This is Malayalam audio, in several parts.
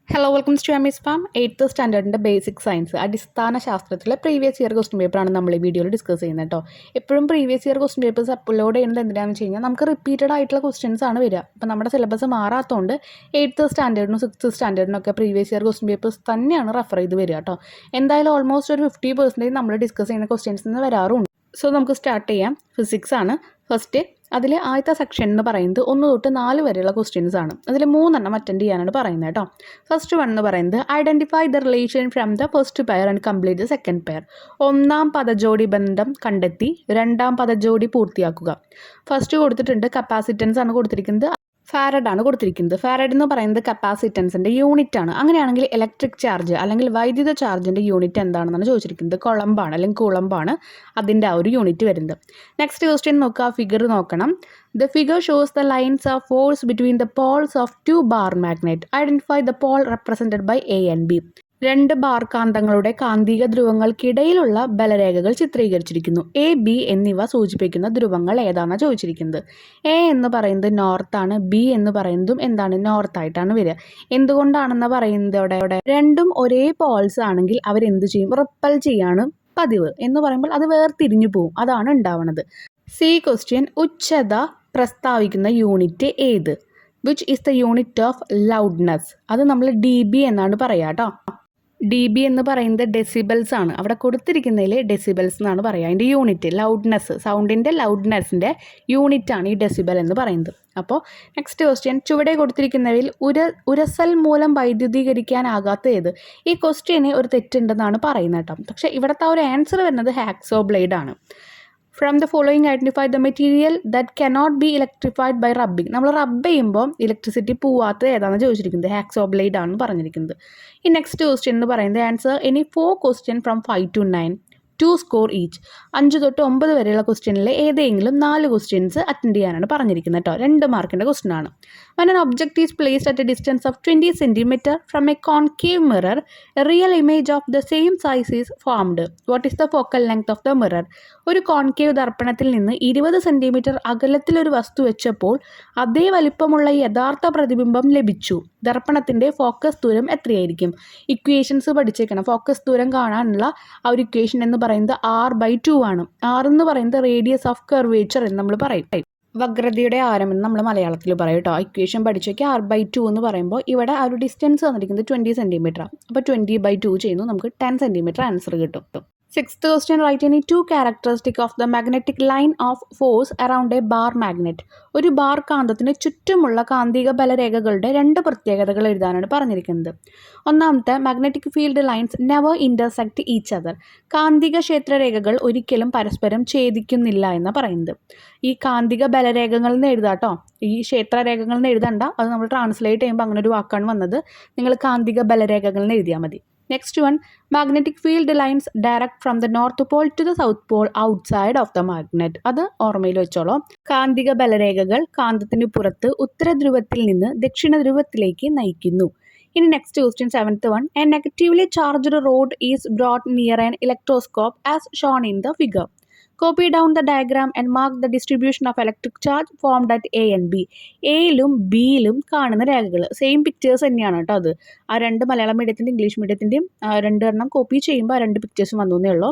Hello welcome to M spam 8th സ്റ്റാൻഡേർഡിൻ്റെ ബേസിക് സയൻസ് അടിസ്ഥാന ശാസ്ത്രത്തിലെ പ്രീവിയസ് ഇയർ ക്വസ്റ്റ്യൻ പേപ്പറാണ് നമ്മൾ ഈ വീഡിയോയിൽ ഡിസ്കസ് ചെയ്യുന്നത് കേട്ടോ. എപ്പോഴും previous year question papers upload ചെയ്യുന്നത് എന്തിനാണെന്ന് വെച്ച് കഴിഞ്ഞാൽ നമുക്ക് റിപ്പീറ്റഡ് ആയിട്ടുള്ള ക്വസ്റ്റ്യൻസ് ആണ് വരിക. അപ്പോൾ നമ്മുടെ സിലബസ് മാറാത്തതുകൊണ്ട് 8th സ്റ്റാൻഡേർഡിനും 6th സ്റ്റാൻഡേർഡിനൊക്കെ പ്രീവിയസ് ഇയർ ക്വസ്റ്റ്യൻ പേപ്പേഴ്സ് തന്നെയാണ് റെഫർ ചെയ്ത് വരിക കേട്ടോ. എന്തായാലും ഓൾമോസ്റ്റ് ഒരു 50% നമ്മൾ ഡിസ്കസ് ചെയ്യുന്ന ക്വസ്റ്റ്യൻസ് നിന്ന് വരാറുണ്ട്. സോ നമുക്ക് സ്റ്റാർട്ട് ചെയ്യാം. ഫിസിക്സ് ആണ് ഫസ്റ്റ്. അതിൽ ആദ്യത്തെ സെക്ഷൻ എന്ന് പറയുന്നത് 1 തൊട്ട് 4 വരെയുള്ള ക്വസ്റ്റ്യൻസ് ആണ്. അതിൽ 3 അറ്റൻഡ് ചെയ്യാനാണ് പറയുന്നത് കേട്ടോ. ഫസ്റ്റ് വൺ എന്ന് പറയുന്നത് identify the relation from the first pair and complete the second pair. ഒന്നാം പദജോടി ബന്ധം കണ്ടെത്തി രണ്ടാം പദജോടി പൂർത്തിയാക്കുക. ഫസ്റ്റ് കൊടുത്തിട്ടുണ്ട് കപ്പാസിറ്റൻസ് ആണ് കൊടുത്തിരിക്കുന്നത്, ഫാരഡ് ആണ് കൊടുത്തിരിക്കുന്നത്. ഫാരഡ് എന്ന് പറയുന്നത് കപ്പാസിറ്റൻസിൻ്റെ യൂണിറ്റ് ആണ്. അങ്ങനെയാണെങ്കിൽ ഇലക്ട്രിക് ചാർജ് അല്ലെങ്കിൽ വൈദ്യുത ചാർജിൻ്റെ യൂണിറ്റ് എന്താണെന്നാണ് ചോദിച്ചിരിക്കുന്നത്. കൊളംബാണ് അല്ലെങ്കിൽ കൂളംബാണ് അതിൻ്റെ ആ ഒരു യൂണിറ്റ് വരുന്നത്. നെക്സ്റ്റ് ക്വസ്റ്റ്യൻ നോക്കുക, ഫിഗർ നോക്കണം. The figure shows the lines of force between the poles of two bar magnet. Identify the pole represented by A and B. 2 bar കാന്തങ്ങളുടെ കാന്തിക ധ്രുവങ്ങൾക്കിടയിലുള്ള ബലരേഖകൾ ചിത്രീകരിച്ചിരിക്കുന്നു. എ ബി എന്നിവ സൂചിപ്പിക്കുന്ന ധ്രുവങ്ങൾ ഏതാണെന്ന് ചോദിച്ചിരിക്കുന്നത്. എ എന്ന് പറയുന്നത് നോർത്താണ്, ബി എന്ന് പറയുന്നതും എന്താണ് നോർത്തായിട്ടാണ് വരിക. എന്തുകൊണ്ടാണെന്ന് പറയുന്നത് അവിടെ രണ്ടും ഒരേ പോൾസ് ആണെങ്കിൽ അവരെന്ത് ചെയ്യും? റിപ്പൽ ചെയ്യാണ് പതിവ്. എന്ന് പറയുമ്പോൾ അത് വേർതിരിഞ്ഞു പോവും, അതാണ് ഉണ്ടാവുന്നത്. സി ക്വസ്റ്റ്യൻ, ഉച്ചത പ്രസ്താവിക്കുന്ന യൂണിറ്റ് ഏത്? Which is the unit of loudness? അത് നമ്മൾ ഡി ബി എന്നാണ് പറയുക കേട്ടോ. ഡി ബി എന്ന് പറയുന്നത് ഡെസിബിൾസ് ആണ്. അവിടെ കൊടുത്തിരിക്കുന്നതിൽ ഡെസിബിൾസ് എന്നാണ് പറയുക. അതിൻ്റെ യൂണിറ്റ് ലൗഡ്നെസ്, സൗണ്ടിൻ്റെ ലൗഡ്നെസ്സിൻ്റെ യൂണിറ്റാണ് ഈ ഡെസിബൽ എന്ന് പറയുന്നത്. അപ്പോൾ നെക്സ്റ്റ് ക്വസ്റ്റ്യൻ, ചുവടെ കൊടുത്തിരിക്കുന്നതിൽ ഉരസൽ മൂലം വൈദ്യുതീകരിക്കാനാകാത്ത ഏത്? ഈ ക്വസ്റ്റ്യന് ഒരു തെറ്റുണ്ടെന്നാണ് പറയുന്നത് കേട്ടോ. പക്ഷേ ഇവിടുത്തെ ഒരു ആൻസർ വരുന്നത് ഹാക്സോ ബ്ലേഡ് ആണ്. From the following identify the material that cannot be electrified by rubbing. നമ്മൾ റബ്ബ് ചെയ്യുമ്പോൾ ഇലക്ട്രിസിറ്റി പോവാത്തത് ഏതാണെന്ന് ചോദിച്ചിരിക്കുന്നത്. ഹാക്സോ ബ്ലേഡ് ആണ് പറഞ്ഞിരിക്കുന്നത്. ഈ നെക്സ്റ്റ് ക്വസ്റ്റ്യൻ എന്ന് പറയുന്നത് answer any 4 question from 5 to 9 2 score each. 5 തൊട്ട് 9 വരെയുള്ള ക്വസ്റ്റ്യനിൽ ഏതെങ്കിലും 4 ക്വസ്റ്റ്യൻസ് അറ്റൻഡ് ചെയ്യാനാണ് പറഞ്ഞിരിക്കുന്നത് കേട്ടോ. 2 മാർക്കിൻ്റെ ക്വസ്റ്റ്യൻ ആണ്. When an object is placed at a distance of 20 cm from a concave mirror, a real image of the same size is formed. What is the focal length of the mirror? ഒരു കോൺകേവ് ദർപ്പണത്തിൽ നിന്ന് 20 സെൻറ്റിമീറ്റർ അകലത്തിലൊരു വസ്തു വെച്ചപ്പോൾ അതേ വലിപ്പമുള്ള യഥാർത്ഥ പ്രതിബിംബം ലഭിച്ചു. ദർപ്പണത്തിൻ്റെ ഫോക്കസ് ദൂരം എത്രയായിരിക്കും? ഇക്വേഷൻസ് പഠിച്ചേക്കണം. ഫോക്കസ് ദൂരം കാണാനുള്ള ആ ഒരു ഇക്വേഷൻ എന്ന് പറയുന്നത് r/2 ആണ്. r എന്ന് പറയുന്നത് റേഡിയസ് ഓഫ് കർവേച്ചർ എന്ന് നമ്മൾ പറയും. വക്രതയുടെ ആരം എന്ന് നമ്മൾ മലയാളത്തിൽ പറയും കേട്ടോ. ഇക്വേഷൻ പഠിച്ചേക്ക് r/2 എന്ന് പറയുമ്പോൾ ഇവിടെ ആ ഒരു ഡിസ്റ്റൻസ് വന്നിരിക്കുന്നത് 20 സെൻറ്റിമീറ്റർ. അപ്പോൾ 20/2 ചെയ്യുന്നു, നമുക്ക് 10 സെൻറ്റിമീറ്റർ ആൻസർ കിട്ടും. 6th question, write any 2 characteristic of the magnetic line of force around a bar magnet. ഒരു ബാർ കാന്തത്തിന് ചുറ്റുമുള്ള കാന്തിക ബലരേഖകളുടെ 2 പ്രത്യേകതകൾ എഴുതാനാണ് പറഞ്ഞിരിക്കുന്നത്. ഒന്നാമത്തെ, magnetic field lines never intersect each other. കാന്തിക ക്ഷേത്രരേഖകൾ ഒരിക്കലും പരസ്പരം ഛേദിക്കുന്നില്ല എന്ന് പറയുന്നത്. ഈ കാന്തിക ബലരേഖകളിൽ നിന്ന് എഴുതാട്ടോ, ഈ ക്ഷേത്രരേഖകളിൽ നിന്ന് എഴുതണ്ട, അത് നമ്മൾ ട്രാൻസ്ലേറ്റ് ചെയ്യുമ്പോൾ അങ്ങനെ ഒരു വാക്കാണ് വന്നത്. നിങ്ങൾ കാന്തിക ബലരേഖകളിൽ നിന്ന് എഴുതിയാൽ മതി. Next one, magnetic field lines direct from the north pole to the south pole outside of the magnet. അത് ഓർമ്മയിൽ വെച്ചോളൂ. കാന്തിക ബലരേഖകൾ കാന്തത്തിന് പുറത്ത് ഉത്തരധ്രുവത്തിൽ നിന്ന് ദക്ഷിണ ധ്രുവത്തിലേക്ക് നയിക്കുന്നു. ഇനി next question, 7th one, A negatively charged road is brought near an electroscope as shown in the figure. Copy down the diagram and mark the distribution of electric charge formed at A and B. എയിലും ബിയിലും കാണുന്ന രേഖകൾ സെയിം പിക്ചേഴ്സ് തന്നെയാണ് കേട്ടോ. അത് ആ 2 മലയാളം മീഡിയത്തിൻ്റെ ഇംഗ്ലീഷ് മീഡിയത്തിൻ്റെയും 2 കോപ്പി ചെയ്യുമ്പോൾ ആ 2 പിക്ചേഴ്സും വന്നേ ഉള്ളൂ.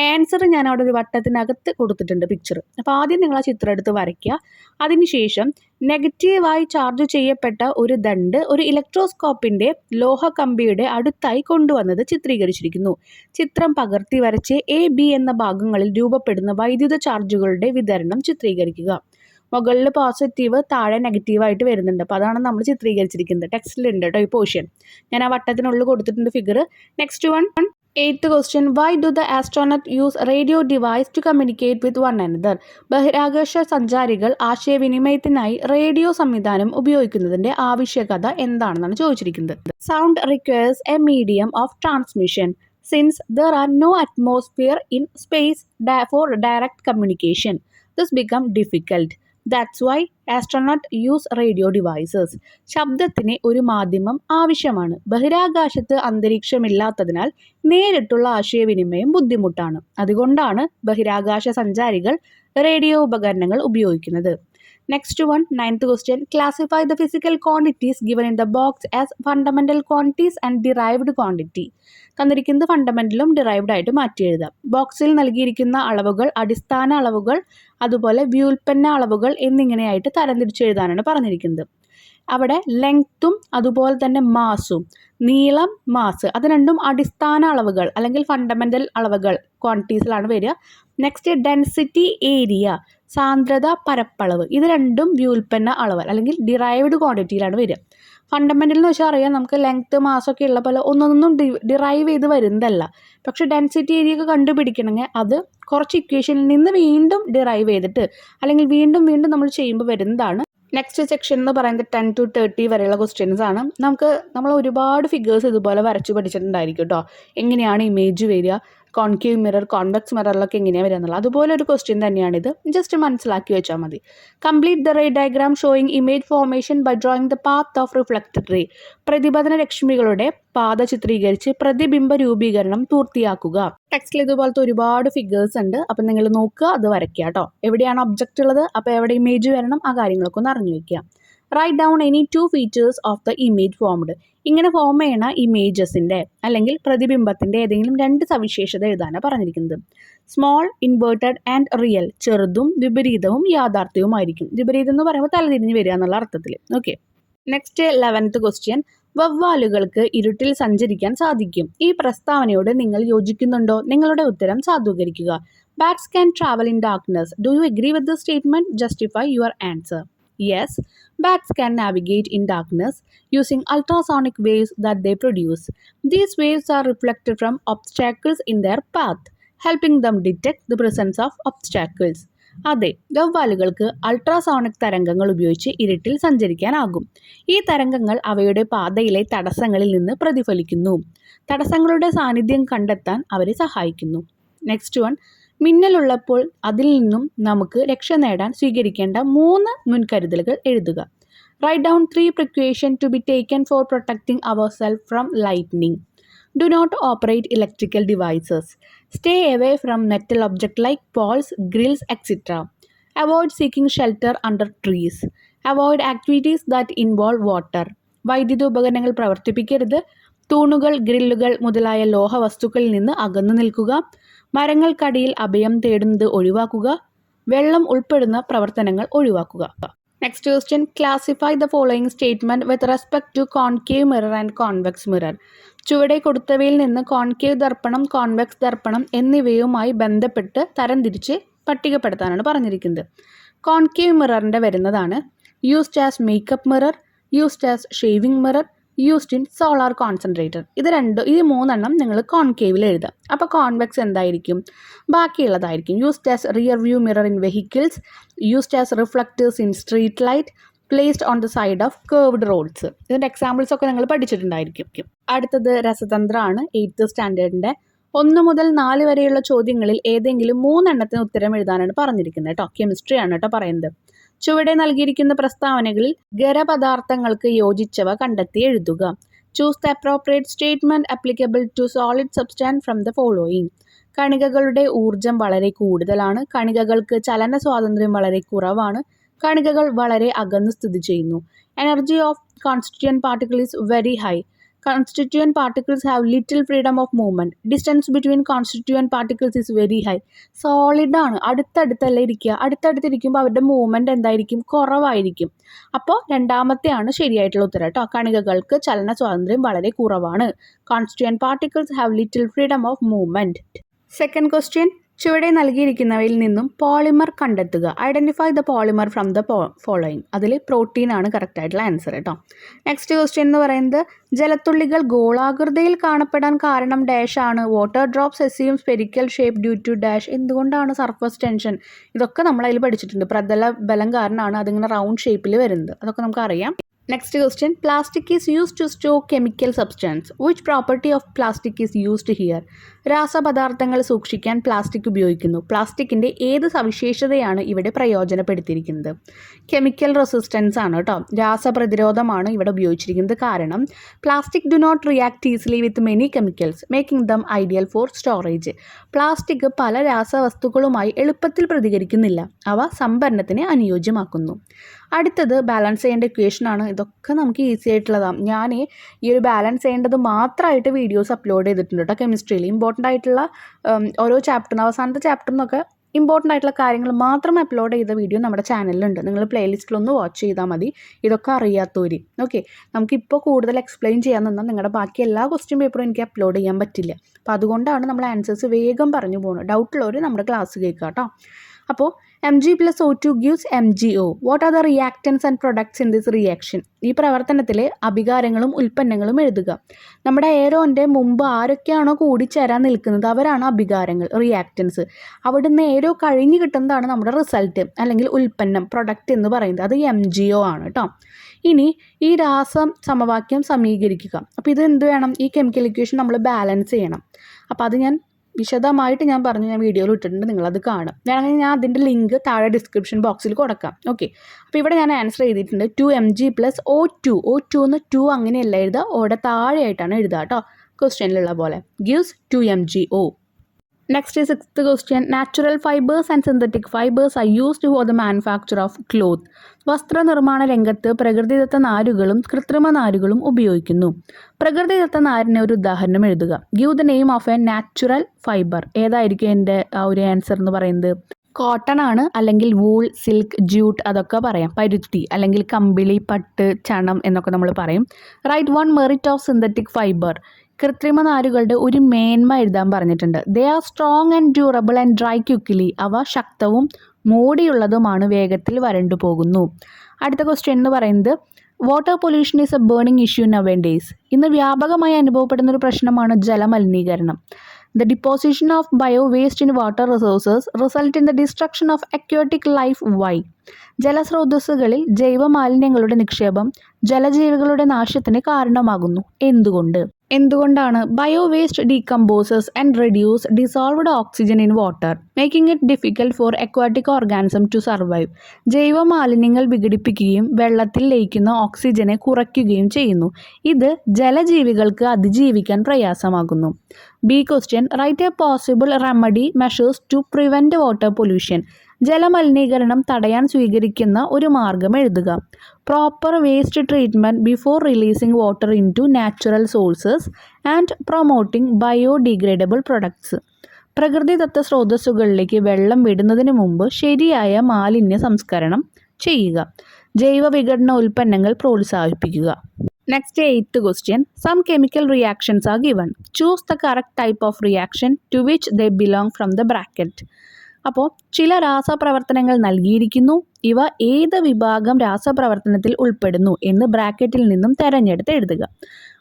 ആൻസർ ഞാൻ അവിടെ ഒരു വട്ടത്തിനകത്ത് കൊടുത്തിട്ടുണ്ട് പിക്ചർ. അപ്പോൾ ആദ്യം നിങ്ങൾ ആ ചിത്രം എടുത്ത് വരയ്ക്കുക. അതിനുശേഷം നെഗറ്റീവായി ചാർജ് ചെയ്യപ്പെട്ട ഒരു ദണ്ട് ഒരു ഇലക്ട്രോസ്കോപ്പിൻ്റെ ലോഹ കമ്പിയുടെ അടുത്തായി കൊണ്ടുവന്നത് ചിത്രീകരിച്ചിരിക്കുന്നു. ചിത്രം പകർത്തി വരച്ച് എ ബി എന്ന ഭാഗങ്ങളിൽ രൂപപ്പെടുന്ന വൈദ്യുത ചാർജുകളുടെ വിതരണം ചിത്രീകരിക്കുക. മുകളിൽ പോസിറ്റീവ്, താഴെ നെഗറ്റീവായിട്ട് വരുന്നുണ്ട്. അപ്പോൾ അതാണ് നമ്മൾ ചിത്രീകരിച്ചിരിക്കുന്നത്. ടെക്സ്റ്റിലുണ്ട് കേട്ടോ ഈ പോർഷൻ. ഞാൻ ആ വട്ടത്തിനുള്ളിൽ കൊടുത്തിട്ടുണ്ട് figure. Next one, 8th question, why do the astronaut use radio device to communicate with one another? ബഹിരാകാശ സഞ്ചാരികൾ ആശയവിനിമയത്തിനായി റേഡിയോ സംവിധാനം ഉപയോഗിക്കുന്നതിൻ്റെ ആവശ്യകത എന്താണെന്നാണ് ചോദിച്ചിരിക്കുന്നത്. Sound requires a medium of transmission. Since there are no atmosphere in space for direct communication, this becomes difficult. That's why astronaut use radio devices. ശബ്ദത്തിന് ഒരു മാധ്യമം ആവശ്യമാണ്. ബഹിരാകാശത്ത് അന്തരീക്ഷമില്ലാത്തതിനാൽ നേരിട്ടുള്ള ആശയവിനിമയം ബുദ്ധിമുട്ടാണ്. അതുകൊണ്ടാണ് ബഹിരാകാശ സഞ്ചാരികൾ റേഡിയോ ഉപകരണങ്ങൾ ഉപയോഗിക്കുന്നത്. Next one, ninth question. Classify the physical quantities given in the box as fundamental quantities and derived quantity. തന്നിരിക്കുന്നത് ഫണ്ടമെന്റലും ഡിറൈവ്ഡ് ആയിട്ട് മാറ്റി എഴുതാം. ബോക്സിൽ നൽകിയിരിക്കുന്ന അളവുകൾ അടിസ്ഥാന അളവുകൾ, അതുപോലെ വ്യുൽപ്പന്ന അളവുകൾ എന്നിങ്ങനെയായിട്ട് തരംതിരിച്ചെഴുതാനാണ് പറഞ്ഞിരിക്കുന്നത്. അവിടെ ലെങ്ത്തും അതുപോലെ തന്നെ മാസും, നീളം മാസ്, അത് രണ്ടും അടിസ്ഥാന അളവുകൾ അല്ലെങ്കിൽ ഫണ്ടമെന്റൽ അളവുകൾ ക്വാണ്ടിറ്റീസിലാണ് വരിക. നെക്സ്റ്റ് ഡെൻസിറ്റി ഏരിയ, സാന്ദ്രത പരപ്പളവ്, ഇത് രണ്ടും വ്യുൽപ്പന്ന അളവ് അല്ലെങ്കിൽ ഡിറൈവ്ഡ് ക്വാണ്ടിറ്റിയിലാണ് വരിക. ഫണ്ടമെന്റൽ എന്ന് വെച്ചാൽ അറിയാം നമുക്ക് ലെങ്ത്ത് മാസമൊക്കെ ഉള്ള പോലെ ഒന്നൊന്നും ഡിറൈവ് ചെയ്ത് വരുന്നതല്ല. പക്ഷേ ഡെൻസിറ്റി ഏരിയ ഒക്കെ കണ്ടുപിടിക്കണമെങ്കിൽ അത് കുറച്ച് ഇക്വേഷനിൽ നിന്ന് വീണ്ടും ഡിറൈവ് ചെയ്തിട്ട് അല്ലെങ്കിൽ വീണ്ടും നമ്മൾ ചെയ്യുമ്പോൾ വരുന്നതാണ്. നെക്സ്റ്റ് സെക്ഷൻ എന്ന് പറയുന്നത് 10 to 30 വരെയുള്ള ക്വസ്റ്റ്യൻസ് ആണ്. നമ്മൾ ഒരുപാട് ഫിഗേഴ്സ് ഇതുപോലെ വരച്ച് പഠിച്ചിട്ടുണ്ടായിരിക്കും കേട്ടോ. എങ്ങനെയാണ് ഇമേജ് വരിക, കോൺകേവ് മിറർ, കോൺവെക്സ് മിററിലൊക്കെ എങ്ങനെയാണ് വരിക എന്നുള്ളത്. അതുപോലെ ഒരു ക്വസ്റ്റ്യൻ തന്നെയാണിത്. ജസ്റ്റ് മനസ്സിലാക്കി വെച്ചാൽ മതി. Complete the ray diagram showing image formation by drawing the path of reflected ray. പ്രതിപതന രശ്മികളുടെ പാത ചിത്രീകരിച്ച് പ്രതിബിംബ രൂപീകരണം പൂർത്തിയാക്കുക. ടെക്സ്റ്റിൽ ഇതുപോലത്തെ ഒരുപാട് ഫിഗേഴ്സ് ഉണ്ട്. അപ്പം നിങ്ങൾ നോക്കുക, അത് വരയ്ക്കുക കേട്ടോ. എവിടെയാണ് ഒബ്ജക്റ്റ് ഉള്ളത്, അപ്പോൾ എവിടെ ഇമേജ് വരണം, ആ കാര്യങ്ങളൊക്കെ ഒന്ന് അറിഞ്ഞു വയ്ക്കുക. Write down any 2 features of the image formed. ഇങ്ങനെ ഫോം ചെയ്യണ ഇമേജസിൻ്റെ അല്ലെങ്കിൽ പ്രതിബിംബത്തിൻ്റെ ഏതെങ്കിലും 2 സവിശേഷത എഴുതാനാണ് പറഞ്ഞിരിക്കുന്നത്. Small, inverted and real. ചെറുതും വിപരീതവും യാഥാർത്ഥ്യവുമായിരിക്കും. വിപരീതം എന്ന് പറയുമ്പോൾ തലതിരിഞ്ഞ് വരിക എന്നുള്ള അർത്ഥത്തിൽ. ഓക്കെ. Next 11th question. വവ്വാലുകൾക്ക് ഇരുട്ടിൽ സഞ്ചരിക്കാൻ സാധിക്കും. ഈ പ്രസ്താവനയോട് നിങ്ങൾ യോജിക്കുന്നുണ്ടോ? നിങ്ങളുടെ ഉത്തരം സാധൂകരിക്കുക. Bats can travel in darkness. Do you agree with the statement? Justify your answer. Yes, bats can navigate in darkness using ultrasonic waves that they produce. These waves are reflected from obstacles in their path, helping them detect the presence of obstacles. അതെ, വവ്വാലുകൾക്ക് അൾട്രാസോണിക് തരംഗങ്ങൾ ഉപയോഗിച്ച് ഇരുട്ടിൽ സഞ്ചരിക്കാനാകും. ഈ തരംഗങ്ങൾ അവയുടെ പാതയിലെ തടസ്സങ്ങളിൽ നിന്ന് പ്രതിഫലിക്കുന്നു. തടസ്സങ്ങളുടെ സാന്നിധ്യം കണ്ടെത്താൻ അവരെ സഹായിക്കുന്നു. Next one. മിന്നലുള്ളപ്പോൾ അതിൽ നിന്നും നമുക്ക് രക്ഷ നേടാൻ സ്വീകരിക്കേണ്ട 3 മുൻകരുതലുകൾ എഴുതുക. Write down 3 precautions to be taken for protecting ourselves from lightning. Do not operate electrical devices. Stay away from metal objects like poles, grills, etc. Avoid seeking shelter under trees. Avoid activities that involve water. വൈദ്യുത ഉപകരണങ്ങൾ പ്രവർത്തിപ്പിക്കരുത്. തൂണുകൾ, ഗ്രില്ലുകൾ മുതലായ ലോഹ വസ്തുക്കളിൽ നിന്ന് അകന്നു നിൽക്കുക. മരങ്ങൾക്കടിയിൽ അഭയം തേടുന്നത് ഒഴിവാക്കുക. വെള്ളം ഉൾപ്പെടുന്ന പ്രവർത്തനങ്ങൾ ഒഴിവാക്കുക. Next question. Classify the following statement with respect to concave mirror and convex mirror. ചുവടെ കൊടുത്തവയിൽ നിന്ന് കോൺകേവ് ദർപ്പണം, കോൺവെക്സ് ദർപ്പണം എന്നിവയുമായി ബന്ധപ്പെട്ട് തരംതിരിച്ച് പട്ടികപ്പെടുത്താനാണ് പറഞ്ഞിരിക്കുന്നത്. കോൺകേവ് മിററിൻ്റെ വരുന്നതാണ് used as makeup mirror, used as shaving mirror, used in solar concentrator. ഈ 3 നിങ്ങൾ കോൺകേവിൽ എഴുതാം. അപ്പോൾ കോൺവെക്സ് എന്തായിരിക്കും? ബാക്കിയുള്ളതായിരിക്കും. Used as rear view mirror in vehicles, used as reflectors in street light, placed on the side of curved roads. ഇതിൻ്റെ എക്സാമ്പിൾസ് ഒക്കെ നിങ്ങൾ പഠിച്ചിട്ടുണ്ടായിരിക്കും. അടുത്തത് രസതന്ത്രമാണ്. 8th സ്റ്റാൻഡേർഡിൻ്റെ 1 മുതൽ 4 വരെയുള്ള ചോദ്യങ്ങളിൽ ഏതെങ്കിലും 3 ഉത്തരം എഴുതാനാണ് പറഞ്ഞിരിക്കുന്നത് കേട്ടോ. കെമിസ്ട്രി ആണ് കേട്ടോ പറയുന്നത്. ചുവടെ നൽകിയിരിക്കുന്ന പ്രസ്താവനകളിൽ ഖരപദാർത്ഥങ്ങൾക്ക് യോജിച്ചവ കണ്ടെത്തി എഴുതുക. Choose the appropriate statement applicable to solid substance from the following. കണികകളുടെ ഊർജം വളരെ കൂടുതലാണ്. കണികകൾക്ക് ചലന സ്വാതന്ത്ര്യം വളരെ കുറവാണ്. കണികകൾ വളരെ അകന്ന് സ്ഥിതി ചെയ്യുന്നു. Energy of constituent particle is very high. Constituent particles have little freedom of movement. Distance between constituent particles is very high. Solid ആണ്, അടുത്തടുത്തല്ല ഇരിക്കുക. അടുത്തടുത്തിരിക്കുമ്പോൾ അവരുടെ മൂവ്മെൻറ്റ് എന്തായിരിക്കും? കുറവായിരിക്കും. അപ്പോൾ 2ാമത്തെയാണ് ശരിയായിട്ടുള്ള ഉത്തരം കേട്ടോ. കണികകൾക്ക് ചലന സ്വാതന്ത്ര്യം വളരെ കുറവാണ്. Constituent particles have little freedom of movement. Second question. ചുവടെ നൽകിയിരിക്കുന്നവയിൽ നിന്നും പോളിമർ കണ്ടെത്തുക. Identify the polymer from the following. അതിൽ പ്രോട്ടീനാണ് കറക്റ്റായിട്ടുള്ള ആൻസർ കേട്ടോ. നെക്സ്റ്റ് ക്വസ്റ്റ്യൻ എന്ന് പറയുന്നത് ജലത്തുള്ളികൾ ഗോളാകൃതിയിൽ കാണപ്പെടാൻ കാരണം ഡാഷ് ആണ്. Water drops assume spherical shape due to dash. എന്തുകൊണ്ടാണ്? Surface tension. ഇതൊക്കെ നമ്മളതിൽ പഠിച്ചിട്ടുണ്ട്. പ്രതല ബലം കാരണമാണ് അതിങ്ങനെ റൗണ്ട് ഷേപ്പിൽ വരുന്നത്. അതൊക്കെ നമുക്കറിയാം. Next question, plastic is used to store chemical substance. Which property of plastic is used here? രാസപദാർത്ഥങ്ങൾ സൂക്ഷിക്കാൻ പ്ലാസ്റ്റിക് ഉപയോഗിക്കുന്നു. പ്ലാസ്റ്റിക്കിൻ്റെ ഏത് സവിശേഷതയാണ് ഇവിടെ പ്രയോജനപ്പെടുത്തിയിരിക്കുന്നത്? കെമിക്കൽ റെസിസ്റ്റൻസ് ആണ് കേട്ടോ, രാസപ്രതിരോധമാണ് ഇവിടെ ഉപയോഗിച്ചിരിക്കുന്നത്. കാരണം plastic do not react easily with many chemicals making them ideal for storage. Plastic പല രാസവസ്തുക്കളുമായി എളുപ്പത്തിൽ പ്രതികരിക്കുന്നില്ല, അവ സംഭരണത്തിന് അനുയോജ്യമാക്കുന്നു. അടുത്തത് ബാലൻസ് ചെയ്യേണ്ട ഇക്വേഷനാണ്. ഇതൊക്കെ നമുക്ക് ഈസി ആയിട്ടുള്ളതാണ്. ഞാൻ ഈ ഒരു ബാലൻസ് ചെയ്യേണ്ടത് മാത്രമായിട്ട് വീഡിയോസ് അപ്ലോഡ് ചെയ്തിട്ടുണ്ട് കേട്ടോ. കെമിസ്ട്രിയിൽ ഇമ്പോർട്ടൻ്റ് ആയിട്ടുള്ള ഓരോ ചാപ്റ്ററിനും അവസാനത്തെ ചാപ്റ്ററിനൊക്കെ ഇമ്പോർട്ടൻ്റ് ആയിട്ടുള്ള കാര്യങ്ങൾ മാത്രം അപ്ലോഡ് ചെയ്ത വീഡിയോ നമ്മുടെ ചാനലിലുണ്ട്. നിങ്ങൾ പ്ലേലിസ്റ്റിലൊന്ന് വാച്ച് ചെയ്താൽ മതി, ഇതൊക്കെ അറിയാത്തവർ. ഓക്കെ, നമുക്കിപ്പോൾ കൂടുതൽ എക്സ്പ്ലെയിൻ ചെയ്യാൻ നിന്നാൽ നിങ്ങളുടെ ബാക്കി എല്ലാ ക്വസ്റ്റ്യൻ പേപ്പറും എനിക്ക് അപ്ലോഡ് ചെയ്യാൻ പറ്റില്ല. അപ്പോൾ അതുകൊണ്ടാണ് നമ്മൾ ആൻസേഴ്സ് വേഗം പറഞ്ഞു പോകുന്നത്. ഡൗട്ടുള്ളവർ നമ്മുടെ ക്ലാസ് കേൾക്കുക കേട്ടോ. അപ്പോൾ Mg plus O2 gives MgO. What are the reactants and products in this reaction? ഈ പ്രവർത്തനത്തിലെ അഭികാരങ്ങളും ഉൽപ്പന്നങ്ങളും എഴുതുക. നമ്മുടെ എയറോൻ്റെ മുമ്പ് ആരൊക്കെയാണോ കൂടിച്ചേരാൻ നിൽക്കുന്നത് അവരാണ് അഭികാരങ്ങൾ, റിയാക്റ്റൻസ്. അവിടുന്ന് എയറോ കഴിഞ്ഞ് കിട്ടുന്നതാണ് നമ്മുടെ റിസൾട്ട് അല്ലെങ്കിൽ ഉൽപ്പന്നം, പ്രൊഡക്റ്റ് എന്ന് പറയുന്നത്. അത് MgO ആണ് കേട്ടോ. ഇനി ഈ സമവാക്യം സമീകരിക്കുക. അപ്പോൾ ഇത് എന്ത് വേണം? ഈ കെമിക്കൽ ഇക്വേഷൻ നമ്മൾ ബാലൻസ് ചെയ്യണം. അപ്പോൾ അത് ഞാൻ വിശദമായിട്ട് ഞാൻ വീഡിയോയിൽ ഇട്ടിട്ടുണ്ട്, നിങ്ങളത് കാണും. വേണമെങ്കിൽ ഞാൻ അതിൻ്റെ ലിങ്ക് താഴെ ഡിസ്ക്രിപ്ഷൻ ബോക്സിൽ കൊടുക്കാം. ഓക്കെ, അപ്പോൾ ഇവിടെ ഞാൻ ആൻസർ ചെയ്തിട്ടുണ്ട് 2mg plus O2. O2 എന്ന് 2 അങ്ങനെയല്ല എഴുതുക, ഓടെ താഴെയായിട്ടാണ് എഴുതുക കേട്ടോ, ക്വസ്റ്റ്യനിലുള്ള പോലെ. Gives 2mgO. Next is 6th question. Natural fibers and synthetic fibers are used for the manufacture of cloth. വസ്ത്രനിർമ്മാണ രംഗത്ത് പ്രകൃതിദത്ത നാരുകളും കൃത്രിമ നാരുകളും ഉപയോഗിക്കുന്നു. പ്രകൃതിദത്ത നാരിന് ഒരു ഉദാഹരണം എഴുതുക. Give the name of A natural fibre. ഏതായിരിക്കും എൻ്റെ ഒരു ആൻസർ എന്ന് പറയുന്നത്? കോട്ടൺ ആണ്, അല്ലെങ്കിൽ വൂൾ, സിൽക്ക്, ജ്യൂട്ട് അതൊക്കെ പറയാം. പരുത്തി അല്ലെങ്കിൽ കമ്പിളി, പട്ട്, ചണം എന്നൊക്കെ നമ്മൾ പറയും. Write one merit of synthetic fibre. കൃത്രിമ നാരുകളുടെ ഒരു മേന്മ എഴുതാൻ പറഞ്ഞിട്ടുണ്ട്. They are strong and durable and dry quickly. അവ ശക്തവും മോടിയുള്ളതുമാണ്, വേഗത്തിൽ വരണ്ടു പോകുന്നു. അടുത്ത ക്വസ്റ്റ്യൻ എന്ന് പറയുന്നത് water pollution is a burning issue nowadays. ഇന്ന് വ്യാപകമായി അനുഭവപ്പെടുന്ന ഒരു പ്രശ്നമാണ് ജലമലിനീകരണം. The deposition of bio-waste in water resources result in the destruction of aquatic life. Why? ജലസ്രോതസ്സുകളിൽ ജൈവമാലിന്യങ്ങളുടെ നിക്ഷേപം ജലജീവികളുടെ നാശത്തിന് കാരണമാകുന്നു. എന്തുകൊണ്ടാണ്? Biowaste decomposes and reduce dissolved oxygen in water making it difficult for aquatic organism to survive. ജൈവമാലിന്യങ്ങൾ വിഘടിപ്പിക്കുകയും വെള്ളത്തിൽ ലയിക്കുന്ന ഓക്സിജനെ കുറയ്ക്കുകയും ചെയ്യുന്നു. ഇത് ജലജീവികൾക്ക് അതിജീവിക്കാൻ പ്രയാസമാകുന്നു. B question, write a possible remedy measures to prevent water pollution. ജലമലിനീകരണം തടയാൻ സ്വീകരിക്കുന്ന ഒരു മാർഗം എഴുതുക. Proper waste treatment before releasing water into natural sources and promoting biodegradable products. പ്രകൃതിദത്ത സ്രോതസ്സുകളിലേക്ക് വെള്ളം വിടുന്നതിന് മുമ്പ് ശരിയായ മാലിന്യ സംസ്കരണം ചെയ്യുക. ജൈവ വിഘടന ഉൽപ്പന്നങ്ങൾ പ്രോത്സാഹിപ്പിക്കുക. Next 8th question. Some chemical reactions are given. Choose the correct type of reaction to which they belong from the bracket. അപ്പോൾ ചില രാസപ്രവർത്തനങ്ങൾ നൽകിയിരിക്കുന്നു. ഇവ ഏത് വിഭാഗം രാസപ്രവർത്തനത്തിൽ ഉൾപ്പെടുന്നു എന്ന് ബ്രാക്കറ്റിൽ നിന്നും തിരഞ്ഞെടുത്ത് എഴുതുക.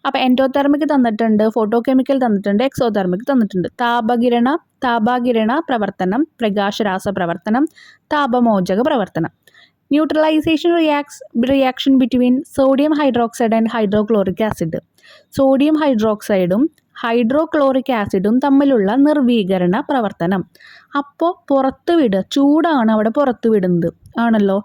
അപ്പോൾ എൻഡോതെർമിക് തന്നിട്ടുണ്ട്, ഫോട്ടോകെമിക്കൽ തന്നിട്ടുണ്ട്, എക്സോതെർമിക് തന്നിട്ടുണ്ട്. താപാകിരണ പ്രവർത്തനം, പ്രകാശരാസ പ്രവർത്തനം, താപമോചക പ്രവർത്തനം. Neutralisation reaction between sodium hydroxide and hydrochloric acid. Sodium ഹൈഡ്രോക്സൈഡും ഹൈഡ്രോക്ലോറിക് ആസിഡും തമ്മിലുള്ള നിർവീകരണ പ്രവർത്തനം. അപ്പോൾ പുറത്ത് വിടുക, ചൂടാണ് അവിടെ പുറത്ത് വിടുന്നത് ആണല്ലോ.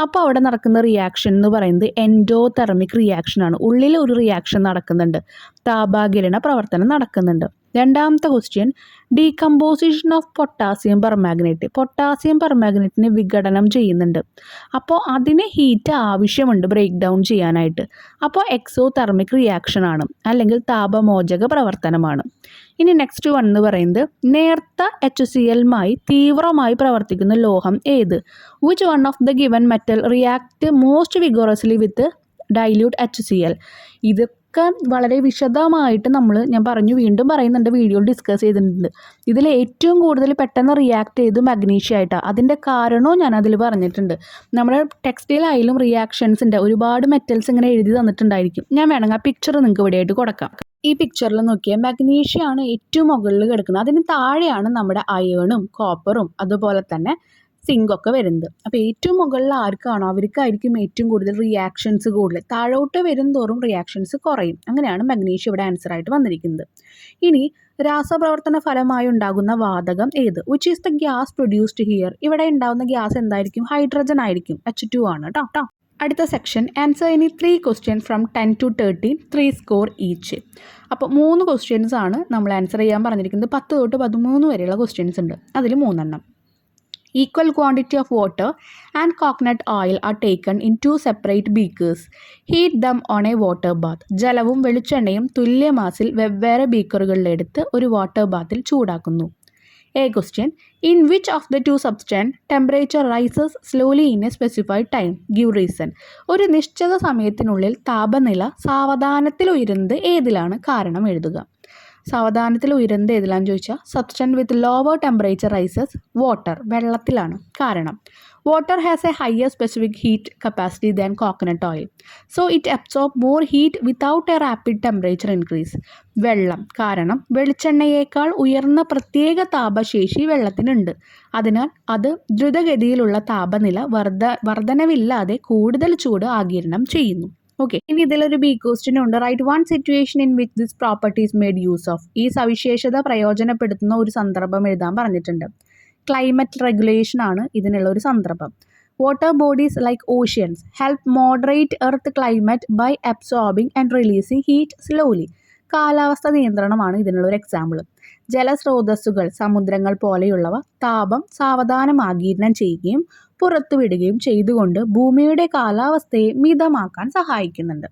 അപ്പോൾ അവിടെ നടക്കുന്ന റിയാക്ഷൻ എന്ന് പറയുന്നത് എൻഡോതെർമിക് റിയാക്ഷനാണ്. ഉള്ളിൽ ഒരു റിയാക്ഷൻ നടക്കുന്നുണ്ട്, താപാകിരണ പ്രവർത്തനം നടക്കുന്നുണ്ട്. രണ്ടാമത്തെ question, decomposition of potassium permanganate. Potassium പെർമാഗ്നേറ്റിനെ വിഘടനം ചെയ്യുന്നുണ്ട്. അപ്പോൾ അതിന് ഹീറ്റ് ആവശ്യമുണ്ട് ബ്രേക്ക് ഡൗൺ ചെയ്യാനായിട്ട്. അപ്പോൾ എക്സോതെർമിക് റിയാക്ഷനാണ് അല്ലെങ്കിൽ പ്രവർത്തനമാണ്. ഇനി നെക്സ്റ്റ് വൺ എന്ന് പറയുന്നത് നേർത്ത HCl-മായി തീവ്രമായി പ്രവർത്തിക്കുന്ന ലോഹം ഏത്? Which one of the given metal react most vigorously with dilute HCl. ഇതൊക്കെ വളരെ വിശദമായിട്ട് ഞാൻ വീണ്ടും പറയുന്നുണ്ട്, വീഡിയോയിൽ ഡിസ്കസ് ചെയ്തിട്ടുണ്ട്. ഇതിൽ ഏറ്റവും കൂടുതൽ പെട്ടെന്ന് റിയാക്ട് ചെയ്ത് മഗ്നീഷ്യ ആയിട്ടാണ്. അതിൻ്റെ കാരണവും ഞാൻ അതിൽ പറഞ്ഞിട്ടുണ്ട്. നമ്മുടെ ടെക്സ്റ്റൈലായാലും റിയാക്ഷൻസിൻ്റെ ഒരുപാട് മെറ്റൽസ് ഇങ്ങനെ എഴുതി തന്നിട്ടുണ്ടായിരിക്കും. ഞാൻ വേണമെങ്കിൽ ആ പിക്ചർ നിങ്ങൾക്ക് ഇവിടെയായിട്ട് കൊടുക്കാം. ഈ പിക്ചറിൽ നോക്കിയാൽ മഗ്നീഷ്യ ആണ് ഏറ്റവും മുകളിൽ കിടക്കുന്നത്. അതിന് താഴെയാണ് നമ്മുടെ അയേണും കോപ്പറും അതുപോലെ തന്നെ സിങ്കൊക്കെ വരുന്നത്. അപ്പോൾ ഏറ്റവും മുകളിൽ ആർക്കാണോ അവർക്കായിരിക്കും ഏറ്റവും കൂടുതൽ റിയാക്ഷൻസ് കൂടുതൽ. താഴോട്ട് വരും തോറും റിയാക്ഷൻസ് കുറയും. അങ്ങനെയാണ് മഗ്നീഷ്യം ഇവിടെ ആൻസറായിട്ട് വന്നിരിക്കുന്നത്. ഇനി രാസപ്രവർത്തന ഫലമായി ഉണ്ടാകുന്ന വാതകം ഏത്? Which is the gas produced here? ഇവിടെ ഉണ്ടാകുന്ന ഗ്യാസ് എന്തായിരിക്കും? ഹൈഡ്രജൻ ആയിരിക്കും. H2 ആണ് കേട്ടോ. അടുത്ത സെക്ഷൻ ആൻസർ ഇനി 3 question from 10 to 13, 3 score each. അപ്പോൾ 3 ക്വസ്റ്റ്യൻസ് ആണ് നമ്മൾ ആൻസർ ചെയ്യാൻ പറഞ്ഞിരിക്കുന്നത്. 10 തൊട്ട് 13 വരെയുള്ള ക്വസ്റ്റ്യൻസ് ഉണ്ട്. അതിൽ 3 എണ്ണം. Equal quantity of water and coconut oil are taken in 2 separate beakers. Heat them on a water bath. ജലവും വെളിച്ചെണ്ണയും തുല്യ മാസിൽ വെവ്വേറെ ബീക്കറുകളിലെടുത്ത് ഒരു വാട്ടർ ബാത്തിൽ ചൂടാക്കുന്നു. A question. In which of the 2 substance temperature rises slowly in a specified time? Give reason. ഒരു നിശ്ചിത സമയത്തിനുള്ളിൽ താപനില സാവധാനത്തിൽ ഉയരുന്നത് ഏതിലാണ്? കാരണം എഴുതുക. സാവധാനത്തിൽ ഉയരുന്നത് ഏതിലാണെന്ന് ചോദിച്ചാൽ substance with lower temperature rises water, വെള്ളത്തിലാണ്. കാരണം water has A higher specific heat capacity than coconut oil, so it absorb more heat without A rapid temperature increase. വെള്ളം, കാരണം വെളിച്ചെണ്ണയേക്കാൾ ഉയർന്ന പ്രത്യേക താപശേഷി വെള്ളത്തിനുണ്ട്. അതിനാൽ അത് ദ്രുതഗതിയിലുള്ള താപനില വർധനവില്ലാതെ കൂടുതൽ ചൂട് ആഗിരണം ചെയ്യുന്നു. ഓക്കെ, ഇനി ഇതിലൊരു ബി ക്വസ്റ്റ്യൻ ഉണ്ട്. Write one situation in which this properties made use of. ഈ സവിശേഷത പ്രയോജനപ്പെടുത്തുന്ന ഒരു സന്ദർഭം എഴുതാൻ പറഞ്ഞിട്ടുണ്ട്. ക്ലൈമറ്റ് റെഗുലേഷൻ ആണ് ഇതിനുള്ള ഒരു സന്ദർഭം. Water bodies like oceans help moderate Earth climate by absorbing and releasing heat slowly. കാലാവസ്ഥ നിയന്ത്രണമാണ് ഇതിനുള്ള ഒരു എക്സാമ്പിൾ. ജലസ്രോതസ്സുകൾ, സമുദ്രങ്ങൾ പോലെയുള്ളവ താപം സാവധാനം ആഗിരണം ചെയ്യുകയും പുറത്തുവിടുകയും ചെയ്തുകൊണ്ട് ഭൂമിയുടെ കാലാവസ്ഥയെ മിതമാക്കാൻ സഹായിക്കുന്നുണ്ട്.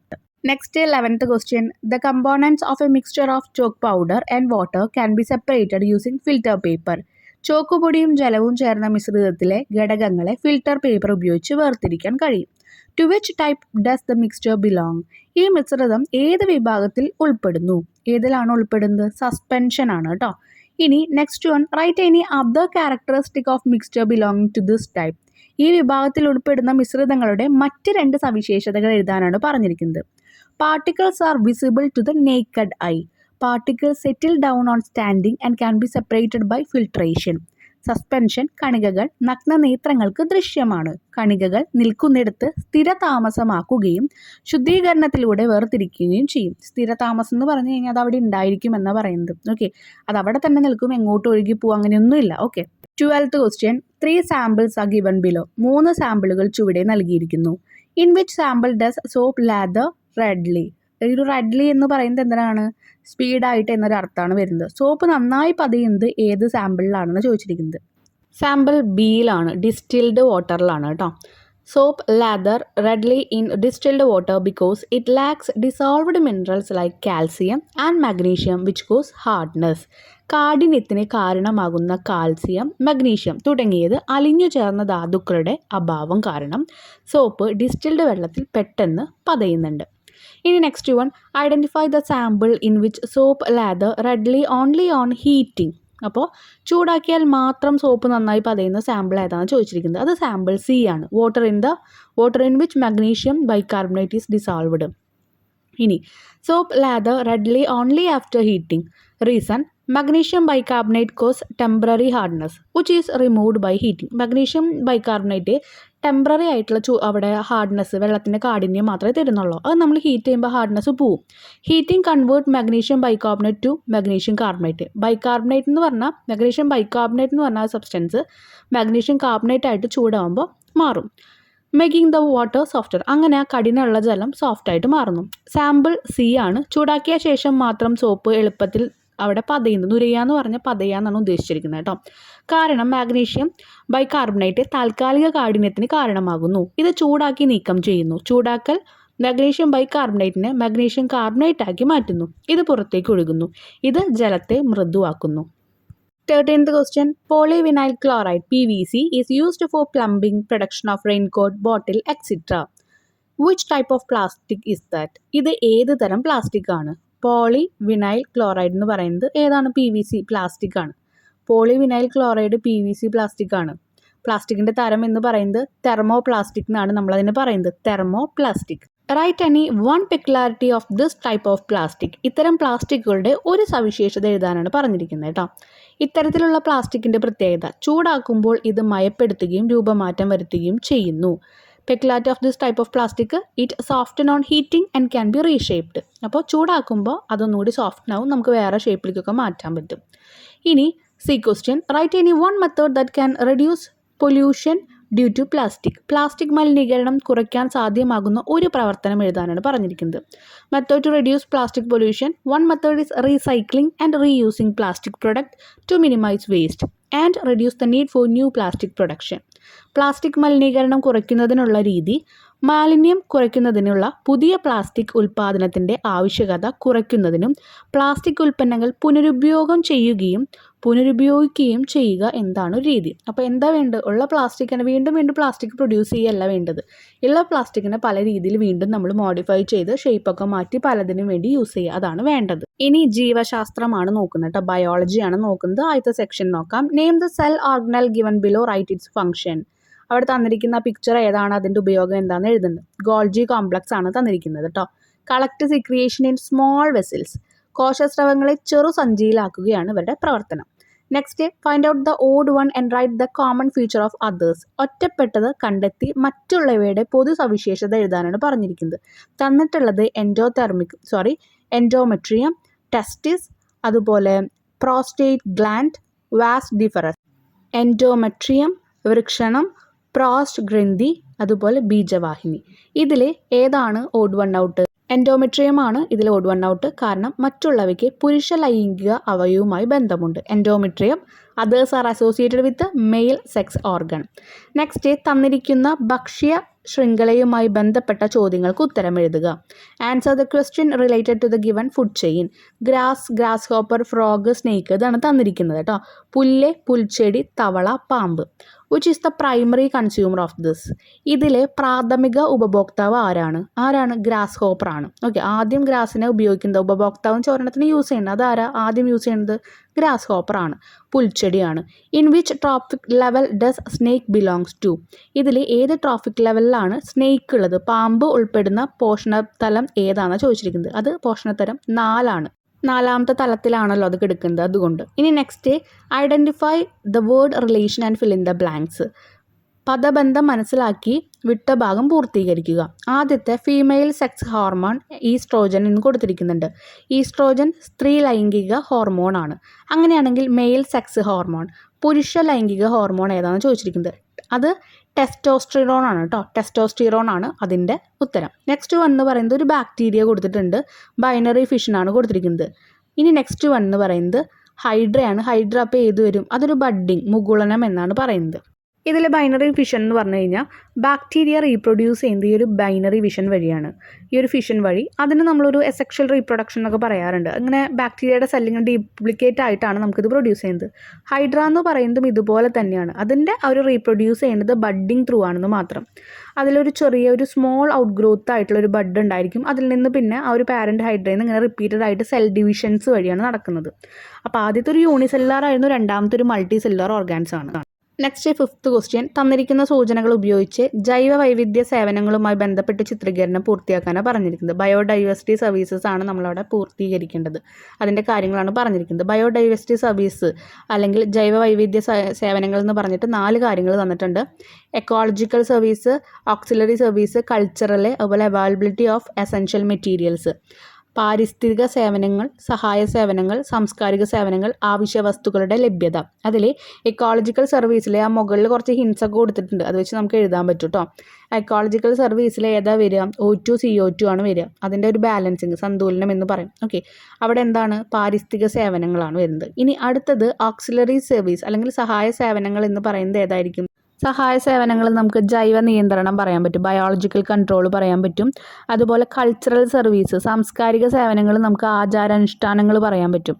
Next 11th question. The components of a mixture of chalk powder and water can be separated using filter paper. ചോക്കുപൊടിയും ജലവും ചേർന്ന മിശ്രിതത്തിലെ ഘടകങ്ങളെ ഫിൽറ്റർ പേപ്പർ ഉപയോഗിച്ച് വേർതിരിക്കാൻ കഴിയും. To which type does the mixture belong? ഈ മിശ്രിതം ഏത് വിഭാഗത്തിൽ ഉൾപ്പെടുന്നു? ഏതിലാണ് ഉൾപ്പെടുന്നത്? സസ്പെൻഷൻ ആണ് കേട്ടോ. ഇനി next one. Write any other characteristic of mixture belonging to this type. ഈ വിഭാഗത്തിൽ ഉൾപ്പെടുന്ന മിശ്രിതങ്ങളുടെ മറ്റ് 2 സവിശേഷതകൾ എഴുതാനാണ് പറഞ്ഞിരിക്കുന്നത്. Particles are visible to the naked eye. Particles settle down on standing and can be separated by filtration. Suspension, കണികകൾ നഗ്നനേത്രങ്ങൾക്ക് ദൃശ്യമാണ്. കണികകൾ നിൽക്കുന്നിടത്ത് സ്ഥിരതാമസമാക്കുകയും ശുദ്ധീകരണത്തിലൂടെ വേർതിരിക്കുകയും ചെയ്യും. സ്ഥിരതാമസം എന്ന് പറഞ്ഞു കഴിഞ്ഞാൽ അത് അവിടെ ഉണ്ടായിരിക്കും എന്നാണ് പറയുന്നത്. ഓക്കെ, അത് അവിടെ തന്നെ നിൽക്കും, എങ്ങോട്ട് ഒഴുകി പോകും അങ്ങനെയൊന്നുമില്ല. Okay. 12th question. 3 samples are given below. 3 സാമ്പിളുകൾ ചുവടെ നൽകിയിരിക്കുന്നു. In which sample does soap lather readily? ഒരു റെഡ്ലി എന്ന് പറയുന്നത് എന്തിനാണ്? സ്പീഡായിട്ട് എന്നൊരു അർത്ഥമാണ് വരുന്നത്. സോപ്പ് നന്നായി പതയുന്നത് ഏത് സാമ്പിളിലാണെന്ന് ചോദിച്ചിരിക്കുന്നത്. സാമ്പിൾ ബിയിലാണ്, ഡിസ്റ്റിൽഡ് വാട്ടറിലാണ് കേട്ടോ. Soap lather readily in distilled water because it lacks dissolved minerals like calcium and magnesium which cause hardness. കാഠിന്യത്തിന് കാരണമാകുന്ന കാൽസ്യം, മഗ്നീഷ്യം തുടങ്ങിയത് അലിഞ്ഞു ചേർന്ന ധാതുക്കളുടെ അഭാവം കാരണം സോപ്പ് ഡിസ്റ്റിൽഡ് വെള്ളത്തിൽ പെട്ടെന്ന് പതയുന്നുണ്ട്. ഇനി next one. Identify the sample in which soap lather readily only on heating. അപ്പോൾ ചൂടാക്കിയാൽ മാത്രം സോപ്പ് നന്നായി പതയുന്ന സാമ്പിൾ ഏതാണെന്ന് ചോദിച്ചിരിക്കുന്നത്. അത് സാമ്പിൾ സി ആണ്. Water in which magnesium bicarbonate is dissolved. ഇനി soap lather readily only after heating. Reason magnesium bicarbonate cause temporary hardness which is removed by heating. Magnesium bicarbonate temporary ആയിട്ടുള്ള അവിടെ ഹാർഡ്നെസ്, വെള്ളത്തിൻ്റെ കാഠിന്യം മാത്രമേ തരുന്നുള്ളൂ. അത് നമ്മൾ ഹീറ്റ് ചെയ്യുമ്പോൾ ഹാർഡ്നെസ് പോവും. Heating convert magnesium bicarbonate to magnesium carbonate. Bicarbonate എന്ന് പറഞ്ഞാൽ മഗ്നീഷ്യം ബൈകാർബണേറ്റ് എന്ന് പറഞ്ഞാൽ സബ്സ്റ്റൻസ് മഗ്നീഷ്യം കാർബണേറ്റ് ആയിട്ട് ചൂടാകുമ്പോൾ മാറും. Making the water softer. അങ്ങനെ ആ കഠിനമുള്ള ജലം സോഫ്റ്റായിട്ട് മാറുന്നു. സാമ്പിൾ സി ആണ്. ചൂടാക്കിയ ശേഷം മാത്രം സോപ്പ് എളുപ്പത്തിൽ അവിടെ പതയുന്നു. നുരയാന്ന് പറഞ്ഞാൽ പതയാന്നാണ് ഉദ്ദേശിച്ചിരിക്കുന്നത് കേട്ടോ. കാരണം മാഗ്നീഷ്യം ബൈകാർബണേറ്റ് താൽക്കാലിക കാഠിന്യത്തിന് കാരണമാകുന്നു. ഇത് ചൂടാക്കി നീക്കം ചെയ്യുന്നു. ചൂടാക്കൽ മഗ്നീഷ്യം ബൈകാർബണേറ്റിനെ മഗ്നീഷ്യം കാർബണേറ്റ് ആക്കി മാറ്റുന്നു. ഇത് പുറത്തേക്ക് ഒഴുകുന്നു. ഇത് ജലത്തെ മൃദുവാക്കുന്നു. 13th question. Polyvinyl chloride PVC is used for plumbing, production of raincoat, bottle, etc. Which type of plastic is that? ഇത് ഏത് തരം പ്ലാസ്റ്റിക് ആണ്? പോളിവിനൈൽ ക്ലോറൈഡ് എന്ന് പറയുന്നത് ഏതാണ്? PVC പ്ലാസ്റ്റിക് ആണ്. പോളിവിനൈൽ ക്ലോറൈഡ് PVC പ്ലാസ്റ്റിക് ആണ്. പ്ലാസ്റ്റിക്കിൻ്റെ തരം എന്ന് പറയുന്നത് തെർമോ പ്ലാസ്റ്റിക് എന്നാണ് നമ്മളതിന് പറയുന്നത്. Thermoplastic. Write any one peculiarity of this type of plastic. ഇത്തരം പ്ലാസ്റ്റിക്കുകളുടെ ഒരു സവിശേഷത എഴുതാനാണ് പറഞ്ഞിരിക്കുന്നത് കേട്ടോ. ഇത്തരത്തിലുള്ള പ്ലാസ്റ്റിക്കിൻ്റെ പ്രത്യേകത ചൂടാക്കുമ്പോൾ ഇത് മയപ്പെടുത്തുകയും രൂപമാറ്റം വരുത്തുകയും ചെയ്യുന്നു. Peculiarity of this type of plastic it soften on heating and can B reshaped. അപ്പോൾ ചൂടാക്കുമ്പോൾ അതൊന്നുകൂടി സോഫ്റ്റൻ ആവും, നമുക്ക് വേറെ ഷേപ്പിലേക്കൊക്കെ മാറ്റാൻ പറ്റും. ഇനി C question, write any one method that can reduce pollution due to plastic. Plastic മലിനീകരണം കുറയ്ക്കാൻ സാധ്യമാകുന്ന ഒരു പ്രവർത്തനം എഴുതാനാണ് പറഞ്ഞിരിക്കുന്നത്. Method to reduce plastic pollution, one method is recycling and reusing plastic product to minimise waste and reduce the need for new plastic production. Plastic മലിനീകരണം കുറയ്ക്കുന്നതിനുള്ള രീതി മാലിന്യം കുറയ്ക്കുന്നതിനുള്ള പുതിയ പ്ലാസ്റ്റിക് ഉൽപ്പാദനത്തിൻ്റെ ആവശ്യകത കുറയ്ക്കുന്നതിനും പ്ലാസ്റ്റിക് ഉൽപ്പന്നങ്ങൾ പുനരുപയോഗിക്കുകയും ചെയ്യുക എന്താണ് രീതി. അപ്പോൾ എന്താ വേണ്ടത്? ഉള്ള പ്ലാസ്റ്റിക്കിനെ വീണ്ടും പ്ലാസ്റ്റിക് പ്രൊഡ്യൂസ് ചെയ്യല്ല വേണ്ടത്. ഉള്ള പ്ലാസ്റ്റിക്കിനെ പല രീതിയിൽ വീണ്ടും നമ്മൾ മോഡിഫൈ ചെയ്ത് ഷേപ്പൊക്കെ മാറ്റി പലതിനും വേണ്ടി യൂസ് ചെയ്യുക, അതാണ് വേണ്ടത്. ഇനി ജീവശാസ്ത്രമാണ് നോക്കുന്നത് കേട്ടോ, ബയോളജിയാണ് നോക്കുന്നത്. ആദ്യത്തെ സെക്ഷൻ നോക്കാം. Name the cell organelle given below, write its function. അവിടെ തന്നിരിക്കുന്ന പിക്ചർ ഏതാണ്, അതിൻ്റെ ഉപയോഗം എന്താണെന്ന് എഴുതുന്നത്. ഗോൾജി കോംപ്ലക്സ് ആണ് തന്നിരിക്കുന്നത് കേട്ടോ. Collect secretion in small vesicles. കോശസ്രവങ്ങളെ ചെറു സഞ്ചിയിലാക്കുകയാണ് ഇവരുടെ പ്രവർത്തനം. Next, find out the odd one and write the common feature of others. ഒറ്റപ്പെട്ടത് കണ്ടെത്തി മറ്റുള്ളവയുടെ പൊതു സവിശേഷത എഴുതാനാണ് പറഞ്ഞിരിക്കുന്നത്. തന്നിട്ടുള്ളത് എൻഡോമെട്രിയം, ടെസ്റ്റിസ്, അതുപോലെ പ്രോസ്റ്റേറ്റ് ഗ്ലാൻഡ്, വാസ് ഡിഫറസ്. എൻഡോമെട്രിയം വൃഷണം, പ്രോസ്റ്റ് ഗ്രന്ഥി, അതുപോലെ ബീജവാഹിനി. ഇതിൽ ഏതാണ് ഓഡ് വൺ ഔട്ട്? എൻഡോമെട്രിയം ആണ് ഇതിൽ ഓഡ് വൺ ഔട്ട്. കാരണം മറ്റുള്ളവയ്ക്ക് പുരുഷ ലൈംഗിക അവയവുമായി ബന്ധമുണ്ട്. Endometrium. Others are associated with male sex organ. Next, തന്നിരിക്കുന്ന ഭക്ഷ്യ ശൃംഖലയുമായി ബന്ധപ്പെട്ട ചോദ്യങ്ങൾക്ക് ഉത്തരം എഴുതുക. Answer the question related to the given food chain. Grasshopper, frog, snake, ഇതാണ് തന്നിരിക്കുന്നത് കേട്ടോ. പുല്ല്, പുൽച്ചെടി, തവള, പാമ്പ്. Which is the primary consumer of this. ഇതിലെ പ്രാഥമിക ഉപഭോക്താവ് ആരാണ്? ഗ്രാസ് ഹോപ്പർ ആണ്. ഓക്കെ, ആദ്യം ഗ്രാസിനെ ഉപയോഗിക്കുന്നത് ഉപഭോക്താവും ചോരണത്തിന് യൂസ് ചെയ്യുന്നത് അതാരാ? ആദ്യം യൂസ് ചെയ്യുന്നത് ഗ്രാസ് ഹോപ്പർ ആണ്, പുൽച്ചെടിയാണ്. In which trophic level does snake belongs to. ഇതിൽ ഏത് ട്രോഫിക് ലെവലിലാണ് സ്നേക്ക് ഉള്ളത്? പാമ്പ് ഉൾപ്പെടുന്ന പോഷണതലം ഏതാണെന്ന് ചോദിച്ചിരിക്കുന്നത്. അത് പോഷണതലം 4 4ാമത്തെ തലത്തിലാണല്ലോ അത് കിടക്കുന്നത്, അതുകൊണ്ട്. ഇനി next, identify the word relation and fill in the blanks. പദബന്ധം മനസ്സിലാക്കി വിട്ട ഭാഗം പൂർത്തീകരിക്കുക. ആദ്യത്തെ ഫീമെയിൽ സെക്സ് ഹോർമോൺ ഈസ്ട്രോജൻ എന്ന് കൊടുത്തിരിക്കുന്നുണ്ട്. ഈസ്ട്രോജൻ സ്ത്രീ ലൈംഗിക ഹോർമോൺ ആണ്. അങ്ങനെയാണെങ്കിൽ മെയിൽ സെക്സ് ഹോർമോൺ, പുരുഷ ലൈംഗിക ഹോർമോൺ ഏതാണെന്ന് ചോദിച്ചിരിക്കുന്നത്. അത് ടെസ്റ്റോസ്റ്റിറോൺ ആണ് കേട്ടോ. ടെസ്റ്റോസ്റ്റിറോൺ ആണ് അതിൻ്റെ ഉത്തരം. നെക്സ്റ്റ് വൺ എന്ന് പറയുന്നത് ഒരു ബാക്ടീരിയ കൊടുത്തിട്ടുണ്ട്. ബൈനറി ഫിഷനാണ് കൊടുത്തിരിക്കുന്നത്. ഇനി നെക്സ്റ്റ് വൺ എന്ന് പറയുന്നത് ഹൈഡ്രയാണ്. ഹൈഡ്ര അപ്പോൾ ഏത് വരും? അതൊരു ബഡ്ഡിങ്, മുകുളനം എന്നാണ് പറയുന്നത്. ഇതിൽ ബൈനറി ഫിഷൻ എന്ന് പറഞ്ഞു കഴിഞ്ഞാൽ ബാക്ടീരിയ റീപ്രൊഡ്യൂസ് ചെയ്യുന്നത് ഈ ഒരു ബൈനറി വിഷൻ വഴിയാണ്. ഈ ഒരു ഫിഷൻ വഴി അതിന് നമ്മളൊരു എസെക്ഷൽ റീപ്രൊഡക്ഷൻ എന്നൊക്കെ പറയാറുണ്ട്. അങ്ങനെ ബാക്ടീരിയയുടെ സെല്ലിങ് ഡ്യൂപ്ലിക്കേറ്റ് ആയിട്ടാണ് നമുക്കിത് പ്രൊഡ്യൂസ് ചെയ്യുന്നത്. ഹൈഡ്ര എന്ന് പറയുന്നതും ഇതുപോലെ തന്നെയാണ്. അതിൻ്റെ ആ ഒരു റീപ്രൊഡ്യൂസ് ചെയ്യുന്നത് ബഡ്ഡിങ് ത്രൂ ആണെന്ന് മാത്രം. അതിലൊരു ചെറിയൊരു സ്മോൾ ഔട്ട് ഗ്രോത്ത് ആയിട്ടുള്ളൊരു ബഡ് ഉണ്ടായിരിക്കും. അതിൽ നിന്ന് പിന്നെ ആ ഒരു പാരൻറ്റ് ഹൈഡ്രയിൽ നിന്ന് ഇങ്ങനെ റിപ്പീറ്റഡ് ആയിട്ട് സെൽ ഡിവിഷൻസ് വഴിയാണ് നടക്കുന്നത്. അപ്പോൾ ആദ്യത്തെ ഒരു യൂണിസെല്ലുലാർ ആയിരുന്നു, രണ്ടാമത്തെ ഒരു മൾട്ടി സെല്ലുലാർ ഓർഗാൻസ് ആണ്. Next, 5th question. തന്നിരിക്കുന്ന സൂചനകൾ ഉപയോഗിച്ച് ജൈവ വൈവിധ്യ സേവനങ്ങളുമായി ബന്ധപ്പെട്ട് ചിത്രീകരണം പൂർത്തിയാക്കാനാണ് പറഞ്ഞിരിക്കുന്നത്. ബയോഡൈവേഴ്സിറ്റി സർവീസസ് ആണ് നമ്മളവിടെ പൂർത്തീകരിക്കേണ്ടത്. അതിൻ്റെ കാര്യങ്ങളാണ് പറഞ്ഞിരിക്കുന്നത്. ബയോഡൈവേഴ്സിറ്റി സർവീസ് അല്ലെങ്കിൽ ജൈവ വൈവിധ്യ സേവനങ്ങൾ എന്ന് പറഞ്ഞിട്ട് 4 കാര്യങ്ങൾ തന്നിട്ടുണ്ട്. Ecological service, auxiliary service, cultural, അതുപോലെ അവൈലബിലിറ്റി ഓഫ് എസെൻഷ്യൽ മെറ്റീരിയൽസ്. പാരിസ്ഥിതിക സേവനങ്ങൾ, സഹായ സേവനങ്ങൾ, സാംസ്കാരിക സേവനങ്ങൾ, ആവശ്യ വസ്തുക്കളുടെ ലഭ്യത. അതിൽ എക്കോളജിക്കൽ സർവീസിൽ ആ മുകളിൽ കുറച്ച് ഹിൻസ് ഒക്കെ കൊടുത്തിട്ടുണ്ട്, അത് വെച്ച് നമുക്ക് എഴുതാൻ പറ്റും കേട്ടോ. എക്കോളജിക്കൽ സർവീസിൽ ഏതാ വരിക? O2 CO2 ആണ് വരിക. അതിൻ്റെ ഒരു ബാലൻസിങ്, സന്തുലനം എന്ന് പറയും. ഓക്കെ, അവിടെ എന്താണ്? പാരിസ്ഥിതിക സേവനങ്ങളാണ് വരുന്നത്. ഇനി അടുത്തത് ഓക്സിലറി സർവീസ് അല്ലെങ്കിൽ സഹായ സേവനങ്ങൾ എന്ന് പറയുന്നത് ഏതായിരിക്കും? സഹായ സേവനങ്ങൾ നമുക്ക് ജൈവ നിയന്ത്രണം പറയാൻ പറ്റും, ബയോളജിക്കൽ കൺട്രോൾ പറയാൻ പറ്റും. അതുപോലെ കൾച്ചറൽ സർവീസ്, സാംസ്കാരിക സേവനങ്ങൾ നമുക്ക് ആചാരാനുഷ്ഠാനങ്ങൾ പറയാൻ പറ്റും,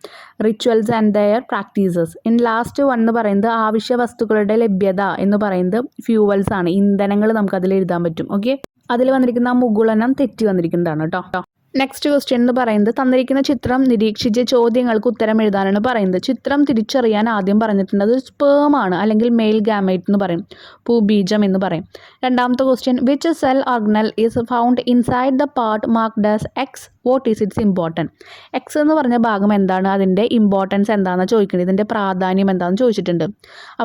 rituals and their practices. In last one എന്ന് പറയുന്നത് ആവശ്യ വസ്തുക്കളുടെ ലഭ്യത എന്ന് പറയുന്നത് ഫ്യൂവൽസ് ആണ്, ഇന്ധനങ്ങൾ നമുക്ക് അതിൽ എഴുതാൻ പറ്റും. ഓക്കെ, അതിൽ വന്നിരിക്കുന്ന ആ മുകുളനം തെറ്റി വന്നിരിക്കുന്നതാണ് കേട്ടോ. നെക്സ്റ്റ് ക്വസ്റ്റ്യൻ എന്ന് പറയുന്നത് തന്നിരിക്കുന്ന ചിത്രം നിരീക്ഷിച്ച് ചോദ്യങ്ങൾക്ക് ഉത്തരം എഴുതാനാണ് പറയുന്നത്. ചിത്രം തിരിച്ചറിയാൻ ആദ്യം പറഞ്ഞിട്ടുണ്ട് അത് സ്പേം ആണ് അല്ലെങ്കിൽ മെയിൽ ഗാമേറ്റ് എന്ന് പറയും, പൂബീജം എന്ന് പറയും. രണ്ടാമത്തെ question, which cell organelle is found inside the part marked as X what is it's important. X എന്ന് പറഞ്ഞ ഭാഗം എന്താണ്, അതിൻ്റെ ഇമ്പോർട്ടൻസ് എന്താണെന്ന് ചോദിക്കുന്നത്, ഇതിൻ്റെ പ്രാധാന്യം എന്താണെന്ന് ചോദിച്ചിട്ടുണ്ട്.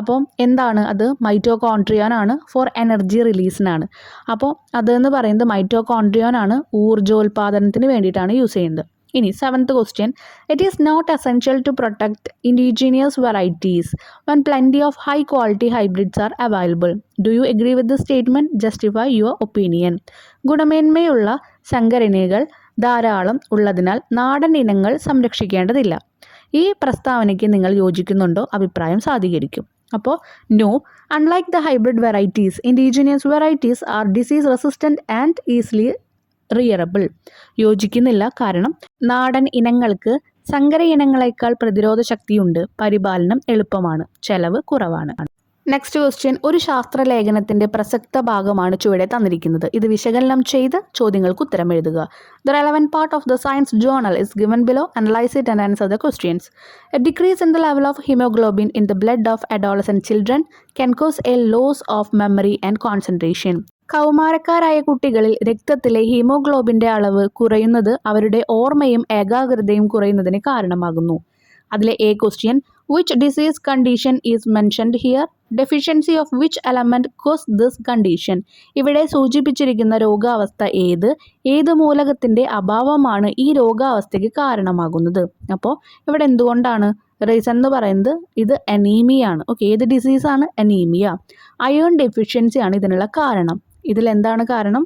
അപ്പോൾ എന്താണ് അത്, മൈറ്റോകോൺട്രിയോനാണ് ഫോർ എനർജി റിലീസിനാണ്. അപ്പോൾ അതെന്ന് പറയുന്നത് മൈറ്റോകോൺട്രിയോനാണ്, ഊർജ്ജോൽപാദനത്തിന് വേണ്ടിയിട്ടാണ് യൂസ് ചെയ്യുന്നത്. ഇനി 7th question, it is not essential to protect indigenous varieties when plenty of high quality hybrids are available. Do you agree with this statement? Justify your opinion. ഗുണമേന്മയുള്ള സങ്കരയിനങ്ങൾ ധാരാളം ഉള്ളതിനാൽ നാടൻ ഇനങ്ങൾ സംരക്ഷിക്കേണ്ടതില്ല. ഈ പ്രസ്താവനയ്ക്ക് നിങ്ങൾ യോജിക്കുന്നുണ്ടോ? അഭിപ്രായം സാധൂകരിക്കും. അപ്പോൾ no, unlike the hybrid varieties, indigenous varieties are disease resistant and easily rearable. യോജിക്കുന്നില്ല, കാരണം നാടൻ ഇനങ്ങൾക്ക് സങ്കര ഇനങ്ങളെക്കാൾ പ്രതിരോധ ശക്തിയുണ്ട്, പരിപാലനം എളുപ്പമാണ്, ചെലവ് കുറവാണ്. നെക്സ്റ്റ് ക്വസ്റ്റ്യൻ, ഒരു ശാസ്ത്രലേഖനത്തിൻ്റെ പ്രസക്ത ഭാഗമാണ് ചുവടെ തന്നിരിക്കുന്നത്. ഇത് വിശകലനം ചെയ്ത് ചോദ്യങ്ങൾക്ക് ഉത്തരം എഴുതുക. The relevant part of the science journal is given below. Analyze it and answer the questions. A decrease in the level of hemoglobin in the blood of adolescent children can cause a loss of memory and concentration. കൗമാരക്കാരായ കുട്ടികളിൽ രക്തത്തിലെ ഹീമോഗ്ലോബിൻ്റെ അളവ് കുറയുന്നത് അവരുടെ ഓർമ്മയും ഏകാഗ്രതയും കുറയുന്നതിന് കാരണമാകുന്നു. അതിലെ A question, which disease condition is mentioned here? Deficiency of which element cause this condition? ഇവിടെ സൂചിപ്പിച്ചിരിക്കുന്ന രോഗാവസ്ഥ ഏത് മൂലകത്തിൻ്റെ അഭാവമാണ് ഈ രോഗാവസ്ഥയ്ക്ക് കാരണമാകുന്നത്? അപ്പോൾ ഇവിടെ എന്തുകൊണ്ടാണ് റീസൺ എന്ന് പറയുന്നത്, ഇത് അനീമിയാണ്. ഓക്കെ, ഏത് ഡിസീസാണ്? അനീമിയ. അയേൺ ഡെഫിഷ്യൻസി ആണ് ഇതിനുള്ള കാരണം. ഇതിലെന്താണ് കാരണം?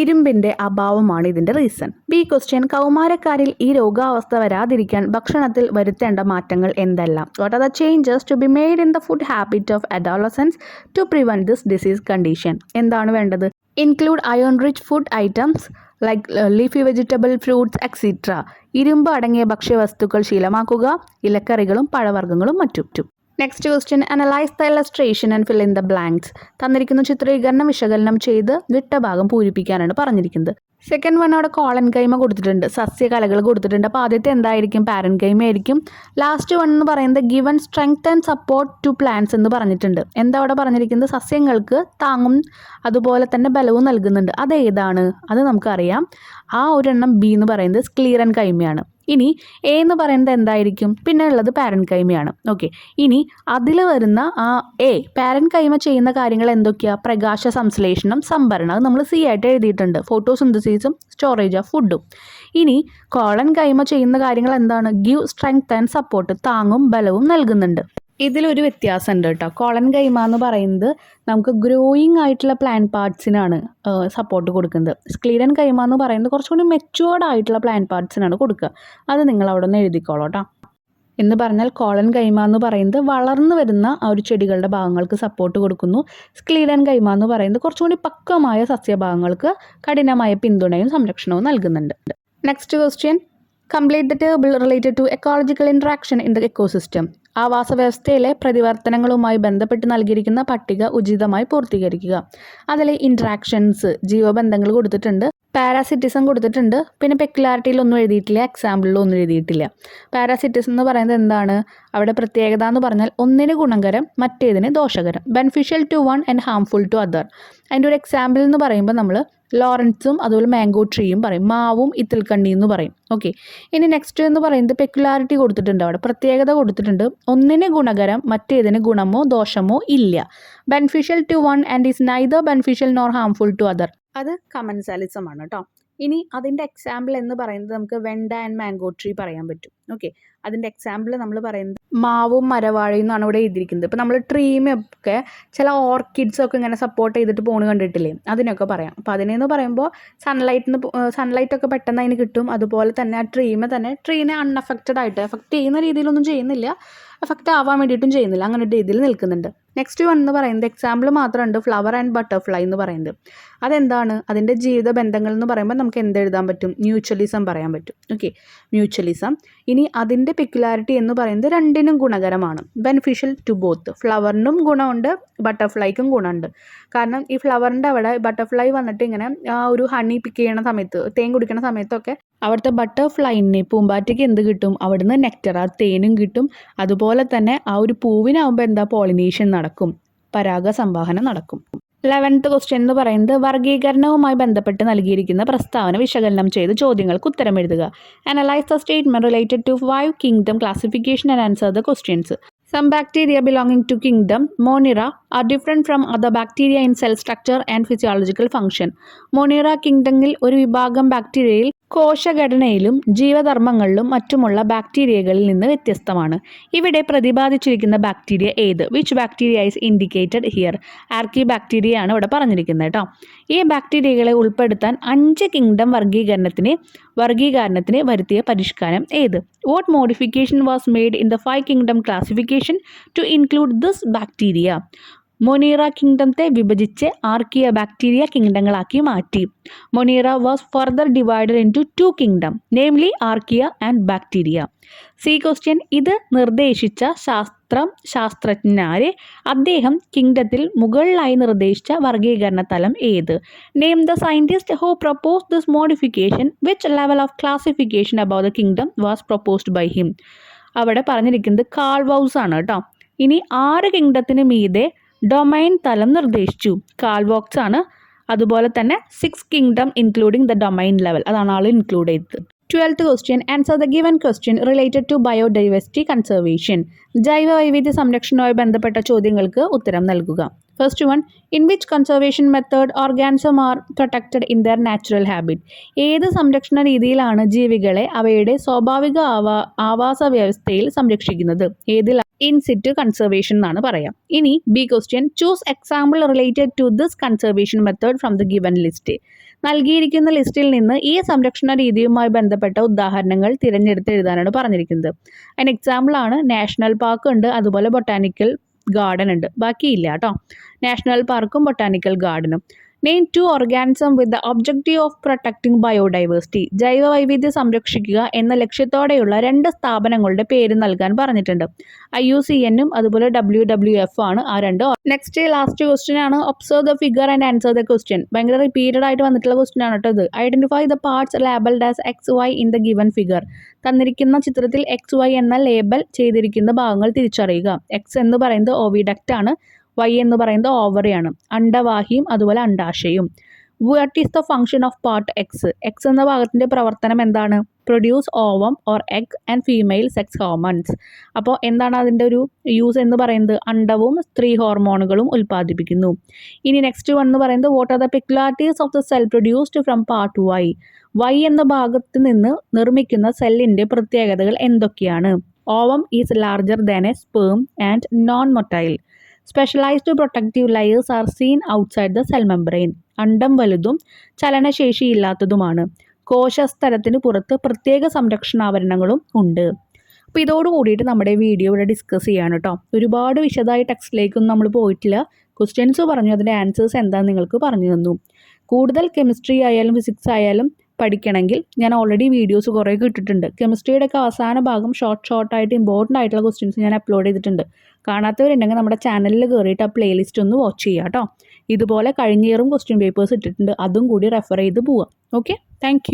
ഇരുമ്പിൻ്റെ അഭാവമാണ് ഇതിൻ്റെ റീസൺ. ബി ക്വസ്റ്റ്യൻ, കൗമാരക്കാരിൽ ഈ രോഗാവസ്ഥ വരാതിരിക്കാൻ ഭക്ഷണത്തിൽ വരുത്തേണ്ട മാറ്റങ്ങൾ എന്തെല്ലാം? What are the changes to be made in the food habit of adolescence to prevent this disease condition? എന്താണ് വേണ്ടത്? Include iron rich food items like leafy vegetable, fruits extra. ഇരുമ്പ് അടങ്ങിയ ഭക്ഷ്യവസ്തുക്കൾ ശീലമാക്കുക, ഇലക്കറികളും പഴവർഗ്ഗങ്ങളും മറ്റും. Next question, analyse the illustration and fill in the blanks. തന്നിരിക്കുന്ന ചിത്രീകരണം വിശകലനം ചെയ്ത് വിട്ട ഭാഗം പൂരിപ്പിക്കാനാണ് പറഞ്ഞിരിക്കുന്നത്. സെക്കൻഡ് വൺ അവിടെ കോളൻകൈമ കൊടുത്തിട്ടുണ്ട്, സസ്യകലകൾ കൊടുത്തിട്ടുണ്ട്. അപ്പോൾ ആദ്യത്തെ എന്തായിരിക്കും? പാരൻകൈമ ആയിരിക്കും. ലാസ്റ്റ് വൺ എന്ന് പറയുന്നത് given strength and support to plants എന്ന് പറഞ്ഞിട്ടുണ്ട്. എന്താ അവിടെ പറഞ്ഞിരിക്കുന്നത്? സസ്യങ്ങൾക്ക് താങ്ങും അതുപോലെ തന്നെ ബലവും നൽകുന്നുണ്ട്. അതേതാണ്? അത് നമുക്കറിയാം. ആ ഒരെണ്ണം ബി എന്ന് പറയുന്നത് സ്ക്ലീറൻ കൈമയാണ്. ഇനി എ എന്ന് പറയുന്നത് എന്തായിരിക്കും? പിന്നെ ഉള്ളത് പാരൻകൈമയാണ്. ഓക്കെ, ഇനി അതിൽ വരുന്ന ആ എ പാരൻകൈമ ചെയ്യുന്ന കാര്യങ്ങൾ എന്തൊക്കെയാണ്? പ്രകാശ സംശ്ലേഷണം, സംഭരണം. അത് നമ്മൾ സി ആയിട്ട് എഴുതിയിട്ടുണ്ട്. ഫോട്ടോസിന്തസിസും സ്റ്റോറേജ് ഓഫ് ഫുഡും. ഇനി കോളൻ കൈമ ചെയ്യുന്ന കാര്യങ്ങൾ എന്താണ്? ഗിവ് സ്ട്രെങ്ത് ആൻഡ് സപ്പോർട്ട്, താങ്ങും ബലവും നൽകുന്നുണ്ട്. ഇതിലൊരു വ്യത്യാസമുണ്ട് കേട്ടോ. കോളൻ കൈമ എന്ന് പറയുന്നത് നമുക്ക് ഗ്രോയിങ് ആയിട്ടുള്ള പ്ലാന്റ് പാർട്സിനാണ് സപ്പോർട്ട് കൊടുക്കുന്നത്. സ്ക്ലീറൻ കൈമ എന്ന് പറയുന്നത് കുറച്ചുകൂടി മെച്ചുവേർഡ് ആയിട്ടുള്ള പ്ലാന്റ് പാർട്സിനാണ് കൊടുക്കുക. അത് നിങ്ങൾ അവിടെ നിന്ന് എഴുതിക്കോളൂ കേട്ടോ. എന്ന് പറഞ്ഞാൽ കോളൻ കൈമ എന്ന് പറയുന്നത് വളർന്നു വരുന്ന ആ ഒരു ചെടികളുടെ ഭാഗങ്ങൾക്ക് സപ്പോർട്ട് കൊടുക്കുന്നു. സ്ക്ലീറൻ കൈമ എന്ന് പറയുന്നത് കുറച്ചുകൂടി പക്വമായ സസ്യഭാഗങ്ങൾക്ക് കഠിനമായ പിന്തുണയും സംരക്ഷണവും നൽകുന്നുണ്ട്. Next question, complete the table related to ecological interaction in the ecosystem. ആവാസ വ്യവസ്ഥയിലെ പ്രതിവർത്തനങ്ങളുമായി ബന്ധപ്പെട്ട് നൽകിയിരിക്കുന്ന പട്ടിക ഉചിതമായി പൂർത്തീകരിക്കുക. അതിൽ ഇൻട്രാക്ഷൻസ്, ജീവബന്ധങ്ങൾ കൊടുത്തിട്ടുണ്ട്, പാരാസിറ്റിസം കൊടുത്തിട്ടുണ്ട്, പിന്നെ പെക്യുലാരിറ്റിയിലൊന്നും എഴുതിയിട്ടില്ല, എക്സാമ്പിളിലൊന്നും എഴുതിയിട്ടില്ല. പാരാസിറ്റിസം എന്ന് പറയുന്നത് എന്താണ്? അവിടെ പ്രത്യേകത എന്ന് പറഞ്ഞാൽ ഒന്നിന് ഗുണകരം മറ്റേതിന് ദോഷകരം, beneficial to one and harmful to other. അതിൻ്റെ ഒരു എക്സാമ്പിൾ എന്ന് പറയുമ്പോൾ നമ്മൾ ലോറൻസും അതുപോലെ മാംഗോ ട്രീയും പറയും, മാവും ഇത്തിൽക്കണ്ണി എന്ന് പറയും. ഓക്കെ, ഇനി നെക്സ്റ്റ് എന്ന് പറയുന്നത് പെക്യുലാരിറ്റി കൊടുത്തിട്ടുണ്ട്, അവിടെ പ്രത്യേകത കൊടുത്തിട്ടുണ്ട്, ഒന്നിന് ഗുണകരം മറ്റേതിന് ഗുണമോ ദോഷമോ ഇല്ല. Beneficial to one and is neither beneficial nor harmful to other. അത് കമൻസാലിസം ആണ് കേട്ടോ. ഇനി അതിൻ്റെ എക്സാമ്പിൾ എന്ന് പറയുന്നത് നമുക്ക് വെണ്ട ആൻഡ് മാംഗോ ട്രീ പറയാൻ പറ്റും. ഓക്കെ, അതിൻ്റെ എക്സാമ്പിൾ നമ്മൾ പറയുന്നത് മാവും മരവാഴയും എന്നാണ് ഇവിടെ എഴുതിയിരിക്കുന്നത്. ഇപ്പോൾ നമ്മൾ ട്രീമൊക്കെ ചില ഓർക്കിഡ്സൊക്കെ ഇങ്ങനെ സപ്പോർട്ട് ചെയ്തിട്ട് പോണ് കണ്ടിട്ടില്ലേ, അതിനൊക്കെ പറയാം. അപ്പോൾ അതിനെന്ന് പറയുമ്പോൾ സൺലൈറ്റൊക്കെ പെട്ടെന്ന് അതിന് കിട്ടും. അതുപോലെ തന്നെ ആ ട്രീനെ അൺഅഫക്റ്റഡ് ആയിട്ട് എഫക്റ്റ് ചെയ്യുന്ന രീതിയിലൊന്നും ചെയ്യുന്നില്ല, എഫക്റ്റ് ആവാൻ വേണ്ടിയിട്ടും ചെയ്യുന്നില്ല, അങ്ങനെ ഒരു രീതിയിൽ നിൽക്കുന്നുണ്ട്. നെക്സ്റ്റ് വൺ എന്ന് പറയുന്നത് എക്സാമ്പിൾ മാത്രമുണ്ട്, ഫ്ലവർ ആൻഡ് ബട്ടർഫ്ലൈ എന്ന് പറയുന്നത്. അതെന്താണ്? അതിൻ്റെ ജീവിത ബന്ധങ്ങൾ എന്ന് പറയുമ്പോൾ നമുക്ക് എന്തെഴുതാൻ പറ്റും? മ്യൂച്വലിസം പറയാൻ പറ്റും. Okay, mutualism. ഇനി അതിൻ്റെ പെക്യുലാരിറ്റി എന്ന് പറയുന്നത് രണ്ടിനും ഗുണകരമാണ്, ബെനിഫിഷ്യൽ ടു ബോത്ത്. ഫ്ലവറിനും ഗുണമുണ്ട്, ബട്ടർഫ്ലൈക്കും ഗുണമുണ്ട്. കാരണം ഈ ഫ്ലവറിൻ്റെ അവിടെ ബട്ടർഫ്ലൈ വന്നിട്ട് ഇങ്ങനെ ആ ഒരു ഹണി പിക്ക് ചെയ്യണ സമയത്ത്, തേൻ കുടിക്കുന്ന സമയത്തൊക്കെ അവിടുത്തെ ബട്ടർഫ്ലൈന് പൂമ്പാറ്റയ്ക്ക് എന്ത് കിട്ടും? അവിടുന്ന് നെക്ടർ, ആ തേനും കിട്ടും. അതുപോലെ തന്നെ ആ ഒരു പൂവിനാകുമ്പോൾ എന്താ? പോളിനേഷൻ നടക്കും, പരാഗ സംവാഹനം നടക്കും. 11th ക്വസ്റ്റ്യൻ എന്ന് പറയുന്നത് വർഗീകരണവുമായി ബന്ധപ്പെട്ട് നൽകിയിരിക്കുന്ന പ്രസ്താവന വിശകലനം ചെയ്ത് ചോദ്യങ്ങൾക്ക് ഉത്തരം എഴുതുക. Analyse the statement related to 5 kingdom classification and answer the questions. Some bacteria belonging to kingdom Monera are different from other bacteria in cell structure and physiological function. Monera കിങ്ഡമിൽ ഒരു വിഭാഗം ബാക്ടീരിയയിൽ കോശഘടനയിലും ജീവധർമ്മങ്ങളിലും മറ്റുമുള്ള ബാക്ടീരിയകളിൽ നിന്ന് വ്യത്യസ്തമാണ്. ഇവിടെ പ്രതിപാദിച്ചിരിക്കുന്ന ബാക്ടീരിയ ഏത്? Which bacteria is indicated here? Archaebacteria ആണ് ഇവിടെ പറഞ്ഞിരിക്കുന്നത് കേട്ടോ. ഈ ബാക്ടീരിയകളെ ഉൾപ്പെടുത്താൻ 5 കിങ്ഡം വർഗീകരണത്തിന് വരുത്തിയ പരിഷ്കാരം ഏത്? What modification was made in the 5 kingdom classification to include this bacteria? Monera കിങ്ഡത്തെ വിഭജിച്ച് ആർക്കിയ ബാക്ടീരിയ കിങ്ഡങ്ങളാക്കി മാറ്റി. Monera was further divided into 2 kingdom, namely archaea and bacteria. C question. ഇത് നിർദ്ദേശിച്ച ശാസ്ത്രജ്ഞരെ അദ്ദേഹം കിങ്ഡത്തിൽ മുകളിലായി നിർദ്ദേശിച്ച വർഗീകരണ തലം ഏത്? Name the scientist who propose this modification. Which level of classification about the kingdom was proposed by him? അവിടെ പറഞ്ഞിരിക്കുന്നത് കാൾവൗസ് ആണ് കേട്ടോ. ഇനി 6 കിങ്ഡത്തിന് മീതെ ഡൊമൈൻ തലം നിർദ്ദേശിച്ചു. കാൾവോക്സ് ആണ്. അതുപോലെ തന്നെ 6 kingdom including the domain level, അതാണ് ആൾ ഇൻക്ലൂഡ് ചെയ്തത്. 12th question. Answer the given question related to biodiversity conservation. ജൈവ വൈവിധ്യ സംരക്ഷണവുമായി ബന്ധപ്പെട്ട ചോദ്യങ്ങൾക്ക് ഉത്തരം നൽകുക. First one. In which conservation method organism are protected in their natural habit? ഏത് സംരക്ഷണ രീതിയിലാണ് ജീവികളെ അവയുടെ സ്വാഭാവിക ആവാസ വ്യവസ്ഥയിൽ സംരക്ഷിക്കുന്നത്? ഏതിൽ? ഇൻ സിറ്റു കൺസർവേഷൻ എന്നാണ് പറയാം. ഇനി B question. Choose example related to this conservation method from the given list. നൽകിയിരിക്കുന്ന ലിസ്റ്റിൽ നിന്ന് ഈ സംരക്ഷണ രീതിയുമായി ബന്ധപ്പെട്ട ഉദാഹരണങ്ങൾ തിരഞ്ഞെടുത്ത് എഴുതാനാണ് പറഞ്ഞിരിക്കുന്നത്. അതിന് എക്സാമ്പിളാണ് നാഷണൽ പാർക്ക് ഉണ്ട്, അതുപോലെ ബൊട്ടാനിക്കൽ ഗാർഡൻ ഉണ്ട്. ബാക്കിയില്ല കേട്ടോ. നാഷണൽ പാർക്കും ബൊട്ടാനിക്കൽ ഗാർഡനും. Name 2 organism with the objective of protecting biodiversity. ജൈവ വൈവിധ്യം സംരക്ഷിക്കുക എന്ന ലക്ഷ്യത്തോടെയുള്ള 2 സ്ഥാപനങ്ങളുടെ പേര് നൽകാൻ പറഞ്ഞിട്ടുണ്ട്. IUCN അതുപോലെ WWF ആണ് ആ 2. നെക്സ്റ്റ് ലാസ്റ്റ് ക്വസ്റ്റ്യൻ ആണ്. Observe the figure and answer the question. ഭയങ്കര റിപ്പീറ്റഡ് ആയിട്ട് വന്നിട്ടുള്ള ക്വസ്റ്റ്യൻ ആണ് കേട്ടോ ഇത്. Identify the parts labelled as XY in the given figure. തന്നിരിക്കുന്ന ചിത്രത്തിൽ XY എന്ന ലേബൽ ചെയ്തിരിക്കുന്ന ഭാഗങ്ങൾ തിരിച്ചറിയുക. X എന്ന് പറയുന്നത് ഓവിഡക്റ്റ് ആണ്. Y എന്ന് പറയുന്നത് ഓവറിയാണ്. അണ്ടവാഹിയും അതുപോലെ അണ്ടാശയും. What is the function of part X? X എന്ന ഭാഗത്തിൻ്റെ പ്രവർത്തനം എന്താണ്? Produce ovum or egg and female sex hormones. അപ്പോൾ എന്താണ് അതിൻ്റെ ഒരു യൂസ് എന്ന് പറയുന്നത്? അണ്ടവും സ്ത്രീ ഹോർമോണുകളും ഉൽപ്പാദിപ്പിക്കുന്നു. ഇനി നെക്സ്റ്റ് വൺ എന്ന് പറയുന്നത് what are the peculiarities of the cell produced from part Y? Y എന്ന ഭാഗത്ത് നിന്ന് നിർമ്മിക്കുന്ന സെല്ലിൻ്റെ പ്രത്യേകതകൾ എന്തൊക്കെയാണ്? Ovum is larger than a sperm and non motile. Specialised protective layers are seen outside the cell membrane. അണ്ടം വലുതും ചലനശേഷിയില്ലാത്തതുമാണ്. കോശസ്തരത്തിന് പുറത്ത് പ്രത്യേക സംരക്ഷണാവരണങ്ങളും ഉണ്ട്. അപ്പോൾ ഇതോട് കൂടിയിട്ട് നമ്മുടെ വീഡിയോ ഇവിടെ ഡിസ്കസ് ചെയ്യാണ് കേട്ടോ. ഒരുപാട് വിശദമായ ടെക്സ്റ്റിലേക്കൊന്നും നമ്മൾ പോയിട്ടില്ല. ക്വസ്റ്റ്യൻസ് പറഞ്ഞു, അതിൻ്റെ ആൻസേഴ്സ് എന്താണെന്ന് നിങ്ങൾക്ക് പറഞ്ഞു തന്നു. കൂടുതൽ കെമിസ്ട്രി ആയാലും ഫിസിക്സ് ആയാലും പഠിക്കണമെങ്കിൽ ഞാൻ ഓൾറെഡി വീഡിയോസ് കുറേ ഇട്ടിട്ടുണ്ട്. കെമിസ്ട്രിയുടെ ഒക്കെ അവസാന ഭാഗം ഷോർട്ടായിട്ട് ഇമ്പോർട്ടൻ്റ് ആയിട്ടുള്ള ക്വസ്റ്റ്യൻസ് ഞാൻ അപ്ലോഡ് ചെയ്തിട്ടുണ്ട്. കാണാത്തവരുണ്ടെങ്കിൽ നമ്മുടെ ചാനലിൽ കയറിയിട്ട് ആ പ്ലേലിസ്റ്റ് ഒന്ന് വാച്ച് ചെയ്യുക കേട്ടോ. ഇതുപോലെ കഴിഞ്ഞ ഇയറും ക്വസ്റ്റ്യൻ പേപ്പേഴ്സ് ഇട്ടിട്ടുണ്ട്, അതും കൂടി റെഫർ ചെയ്ത് പോവാം. Okay, thank